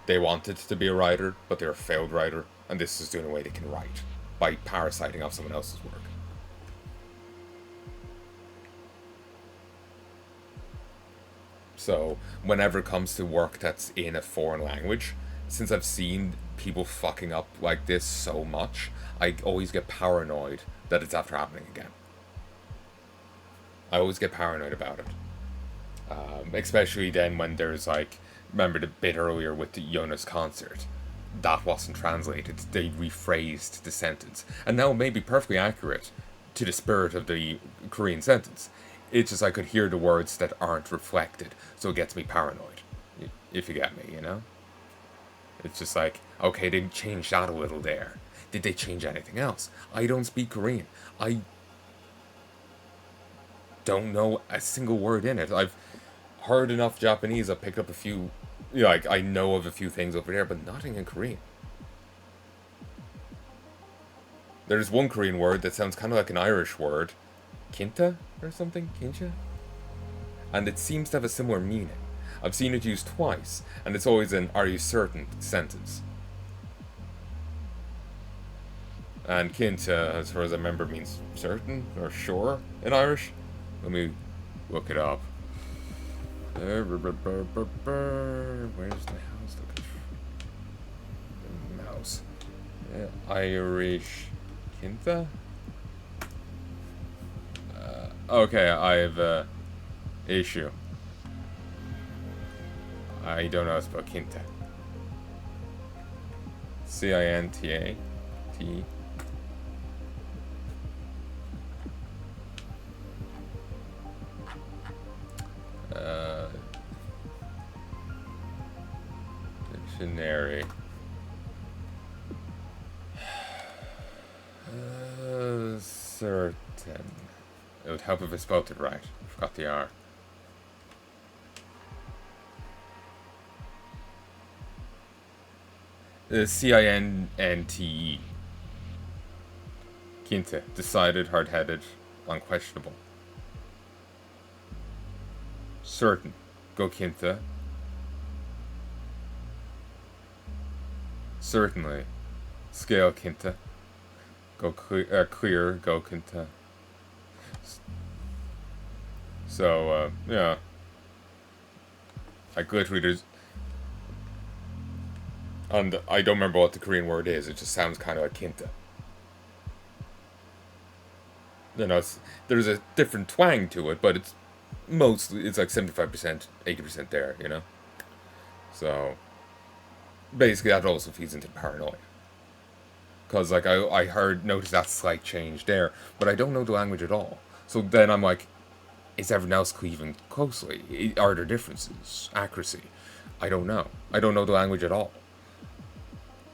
wanted to be a writer, but they're a failed writer, and this is the only way they can write, by parasiting off someone else's work. So, whenever it comes to work that's in a foreign language, since I've seen people fucking up like this so much, I always get paranoid that it's after happening again. I always get paranoid about it. Especially then when there's like, remember the bit earlier with the Jonas concert? That wasn't translated. They rephrased the sentence. And now it may be perfectly accurate to the spirit of the Korean sentence. It's just I could hear the words that aren't reflected, so it gets me paranoid. If you get me, you know? It's just like, okay, they changed that a little there. Did they change anything else? I don't speak Korean. I don't know a single word in it. I've heard enough Japanese, I've picked up a few, you know, like, I know of a few things over there, but nothing in Korean. There's one Korean word that sounds kind of like an Irish word. Kinta or something? Kincha? And it seems to have a similar meaning. I've seen it used twice, and it's always an "are you certain" sentence. And Kinta, as far as I remember, means certain or sure in Irish. Let me look it up. Where's the house? The mouse. Irish Kinta? Okay, I have a issue. I don't know how to spell Quinta. Cinta. T. Dictionary. Certain. It would help if I spelled it right. Forgot the R. Cinte. Quinte. Decided, hard-headed, unquestionable. Certain. Go Quinte. Certainly. Scale Quinte. Go clear. Go Quinte. So, yeah. I literally just... And I don't remember what the Korean word is. It just sounds kind of like Quinte. You know, there's a different twang to it, but it's mostly, it's like 75%, 80% there, you know? So, basically that also feeds into paranoia. Because, like, I noticed that slight change there, but I don't know the language at all. So then I'm like, is everyone else even closely? Are there differences? Accuracy? I don't know. I don't know the language at all.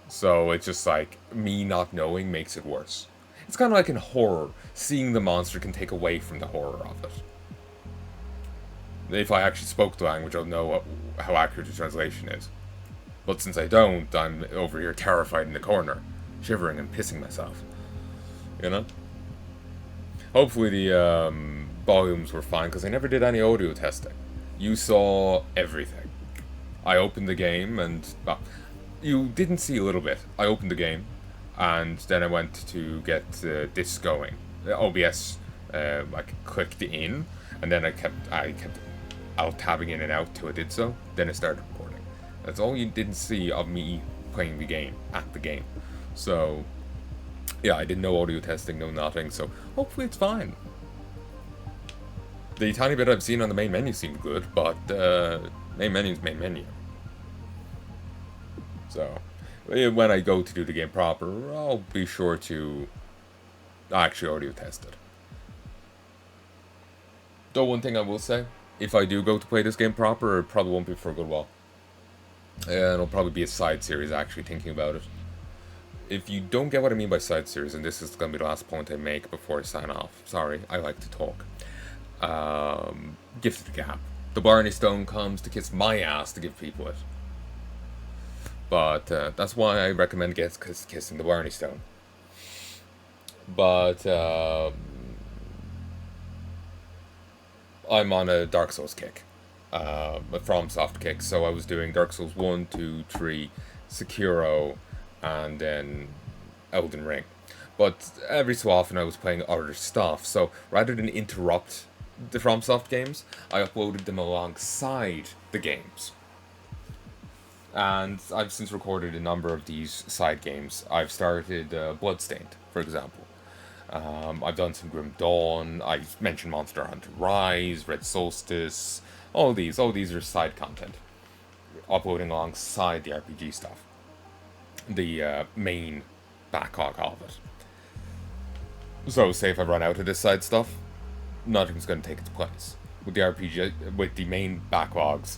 So it's just like, me not knowing makes it worse. It's kind of like in horror. Seeing the monster can take away from the horror of it. If I actually spoke the language, I'll know how accurate the translation is. But since I don't, I'm over here terrified in the corner, shivering and pissing myself. You know? Hopefully the volumes were fine, because I never did any audio testing. You saw everything. I opened the game and... well, you didn't see a little bit. I opened the game, and then I went to get this going. OBS, like, clicked in, and then I kept alt-tabbing in and out till I did so. Then I started recording. That's all you didn't see of me playing the game, at the game. So, yeah, I did no audio testing, no nothing, so hopefully it's fine. The tiny bit I've seen on the main menu seemed good, but main menu's main menu. So, when I go to do the game proper, I'll be sure to actually audio test it. Though one thing I will say, if I do go to play this game proper, it probably won't be for a good while. It'll probably be a side series, actually, thinking about it. If you don't get what I mean by side series, and this is going to be the last point I make before I sign off. Sorry, I like to talk. Gift of the Gap. The Blarney Stone comes to kiss my ass to give people it. But that's why I recommend kissing the Blarney Stone. But I'm on a Dark Souls kick. A FromSoft kick. So I was doing Dark Souls 1, 2, 3, Sekiro, and then Elden Ring. But every so often I was playing other stuff. So rather than interrupt the FromSoft games, I uploaded them alongside the games. And I've since recorded a number of these side games. I've started Bloodstained, for example. I've done some Grim Dawn. I mentioned Monster Hunter Rise, Red Solstice. All these are side content. Uploading alongside the RPG stuff. The main backlog of it. So, say if I run out of this side stuff, nothing's going to take its place. With the RPG, with the main backlogs,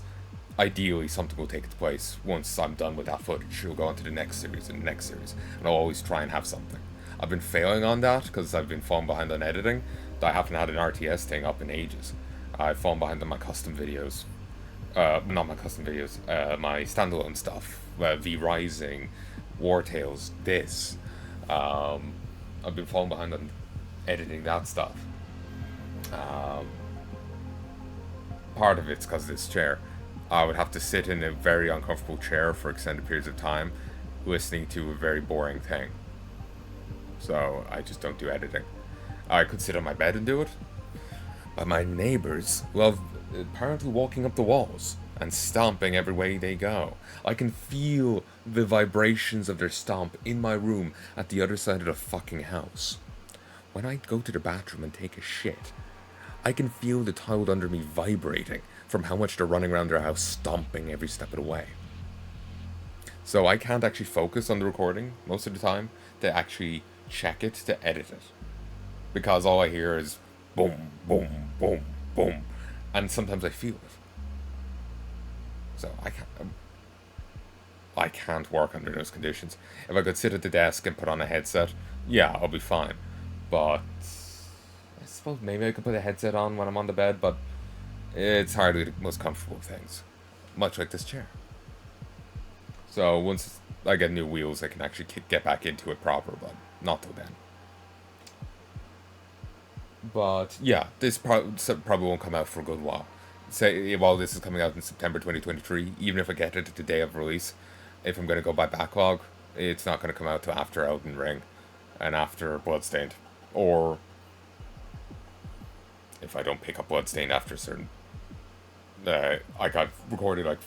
ideally something will take its place. Once I'm done with that footage, it'll go on to the next series and the next series. And I'll always try and have something. I've been failing on that because I've been falling behind on editing. I haven't had an RTS thing up in ages. I've fallen behind on my custom videos. Not my custom videos, my standalone stuff. V-Rising, War Tales, this. I've been falling behind on editing that stuff. Part of it's because of this chair. I would have to sit in a very uncomfortable chair for extended periods of time, listening to a very boring thing. So I just don't do editing. I could sit on my bed and do it, but my neighbors love apparently walking up the walls and stomping every way they go. I can feel the vibrations of their stomp in my room at the other side of the fucking house. When I go to the bathroom and take a shit, I can feel the tile under me vibrating from how much they're running around their house stomping every step of the way. So I can't actually focus on the recording most of the time to actually check it, to edit it. Because all I hear is boom, boom, boom, boom. And sometimes I feel it. So I can't work under those conditions. If I could sit at the desk and put on a headset, yeah, I'll be fine. But I suppose maybe I could put a headset on when I'm on the bed, but it's hardly the most comfortable of things. Much like this chair. So once I get new wheels, I can actually get back into it proper, but not till then. But yeah, this probably won't come out for a good while. Say, while this is coming out in September 2023, even if I get it the day of release, if I'm going to go by backlog, it's not going to come out till after Elden Ring and after Bloodstained. Or if I don't pick up Bloodstained after a certain... like I've recorded like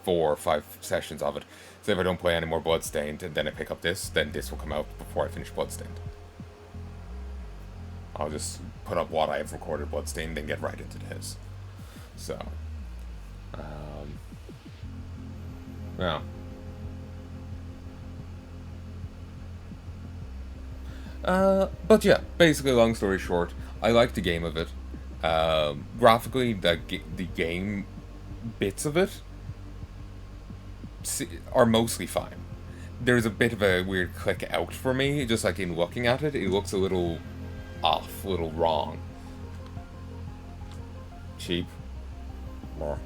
4 or 5 sessions of it. So if I don't play any more Bloodstained and then I pick up this, then this will come out before I finish Bloodstained. I'll just put up what I have recorded Bloodstained and get right into this. So, yeah. But yeah, basically, long story short, I like the game of it. Graphically, the game bits of it are mostly fine. There's a bit of a weird click out for me, just like in looking at it. It looks a little off, a little wrong. Cheap. More.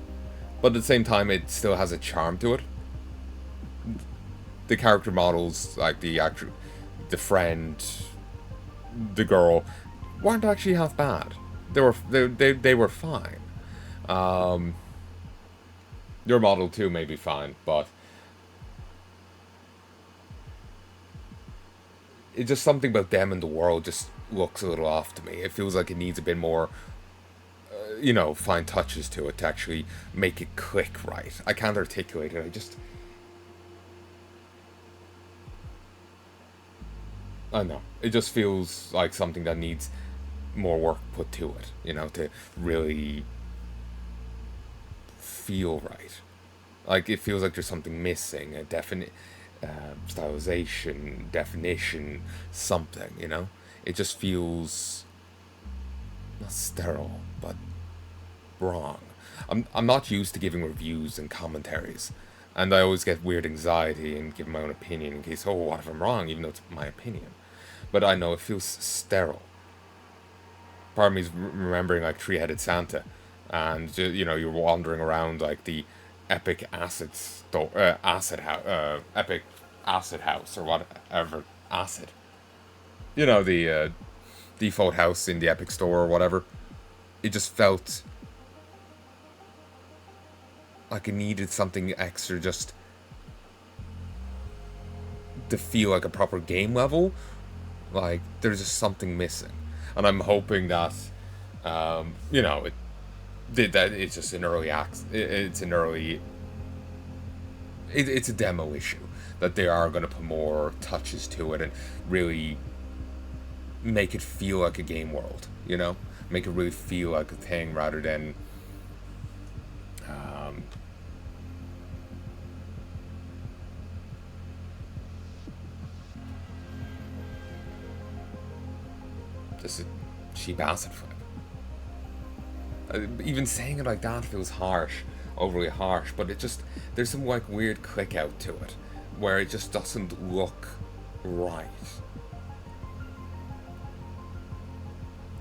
But at the same time, it still has a charm to it. The character models, like the friend, the girl, weren't actually half bad. They were fine. Your model too may be fine, but it's just something about them and the world just looks a little off to me. It feels like it needs a bit more, fine touches to it to actually make it click right. I can't articulate it. I don't know. It just feels like something that needs more work put to it, to really feel right. Like, it feels like there's something missing, a definite stylization, definition, something, It just feels not sterile, but wrong. I'm not used to giving reviews and commentaries, and I always get weird anxiety and give my own opinion in case, what if I'm wrong, even though it's my opinion. But I know it feels sterile. Part of me is remembering like Three-Headed Santa, and you're wandering around like the epic acid epic acid house or whatever acid. The default house in the Epic Store or whatever. It just felt like it needed something extra just to feel like a proper game level. Like, there's just something missing. And I'm hoping that, it did that. It's just an early act. It's an early... It's a demo issue. That they are going to put more touches to it and really make it feel like a game world, Make it really feel like a thing rather than... just a cheap acid flip. Even saying it like that feels harsh, overly harsh, but there's some like weird click out to it, where it just doesn't look right.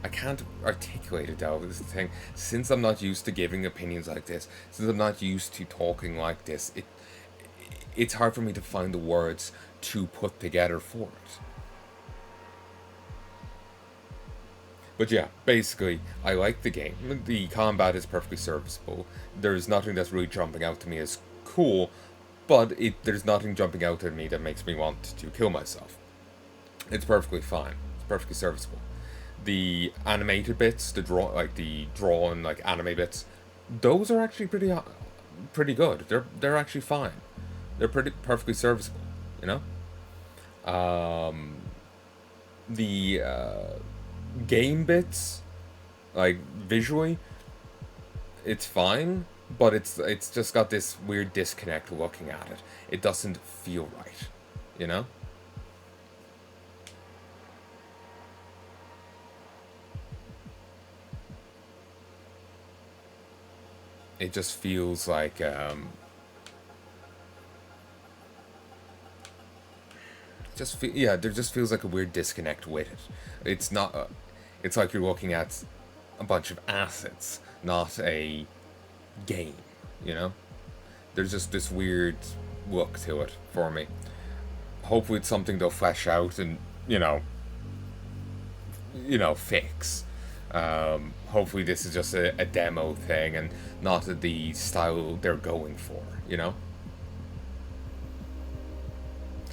I can't articulate it though, this is the thing. Since I'm not used to giving opinions like this, since I'm not used to talking like this, it's hard for me to find the words to put together for it. But yeah, basically, I like the game. The combat is perfectly serviceable. There's nothing that's really jumping out to me as cool, but there's nothing jumping out at me that makes me want to kill myself. It's perfectly fine. It's perfectly serviceable. The animated bits, the drawn like anime bits, those are actually pretty good. They're actually fine. They're perfectly serviceable, The game bits Like, visually, it's fine, but it's just got this weird disconnect looking at it. It doesn't feel right, you know? It just feels like, yeah, there just feels like a weird disconnect with it. It's not, it's like you're looking at a bunch of assets, not a game, you know? There's just this weird look to it for me. Hopefully it's something they'll flesh out and, fix. Hopefully this is just a demo thing and not the style they're going for, you know?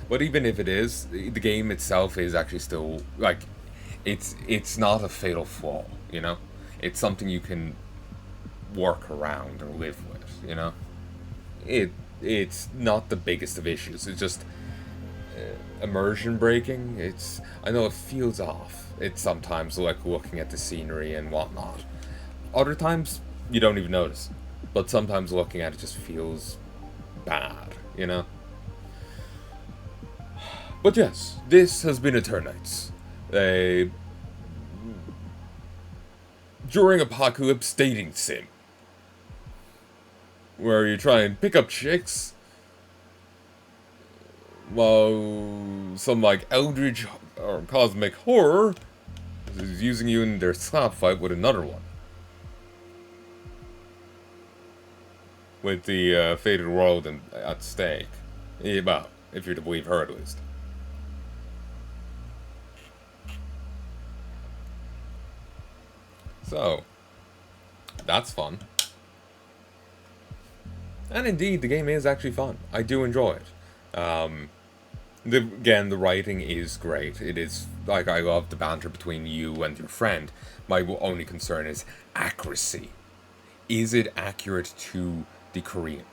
But even if it is, the game itself is actually still, like, it's not a fatal flaw, you know? It's something you can work around or live with, you know? It's not the biggest of issues. It's just immersion breaking. I know it feels off. It's sometimes like looking at the scenery and whatnot. Other times you don't even notice, but sometimes looking at it just feels bad, you know? But yes, this has been Eternights. During apocalypse dating sim. Where you try and pick up chicks while some like eldritch or cosmic horror is using you in their slap fight with another one. With the fate of the world at stake. Yeah, well, if you're to believe her at least. So, that's fun. And indeed, the game is actually fun. I do enjoy it. Again, the writing is great. It is, like, I love the banter between you and your friend. My only concern is accuracy. Is it accurate to the Korean?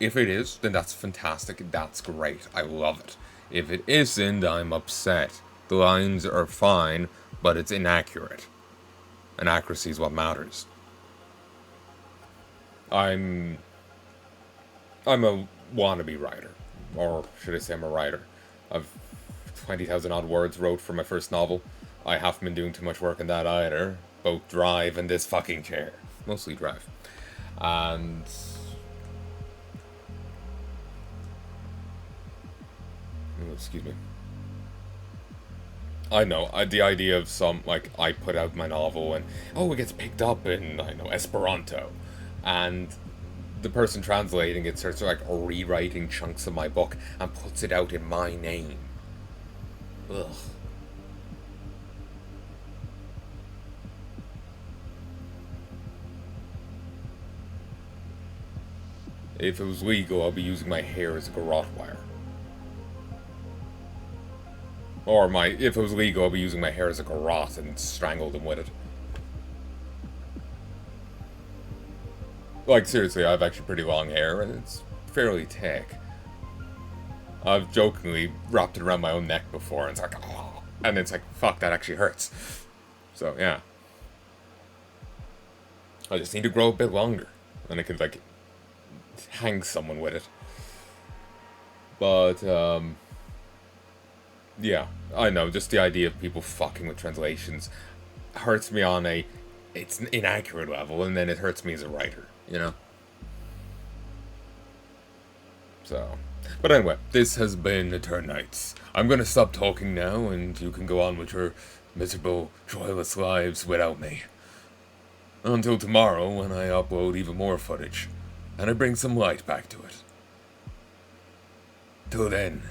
If it is, then that's fantastic. That's great. I love it. If it isn't, I'm upset. The lines are fine, but it's inaccurate. And accuracy is what matters. I'm a wannabe writer. Or should I say I'm a writer. I've 20,000 odd words wrote for my first novel. I haven't been doing too much work on that either. Both Drive and this fucking chair. Mostly Drive. And... oh, excuse me. I know, the idea of I put out my novel and, it gets picked up in, Esperanto. And the person translating it starts, rewriting chunks of my book and puts it out in my name. Ugh. If it was legal, I'll be using my hair as a garrote wire. Or if it was legal, I'll be using my hair as a garrote and strangle them with it. Like, seriously, I have actually pretty long hair, and it's fairly thick. I've jokingly wrapped it around my own neck before, and it's like, oh, and it's like, fuck, that actually hurts. So, yeah. I just need to grow a bit longer, and I could, hang someone with it. But, yeah, I know, just the idea of people fucking with translations hurts me on it's an inaccurate level, and then it hurts me as a writer, you know? So, but anyway, this has been Eternights. I'm gonna stop talking now, and you can go on with your miserable, joyless lives without me. Until tomorrow, when I upload even more footage, and I bring some light back to it. Till then.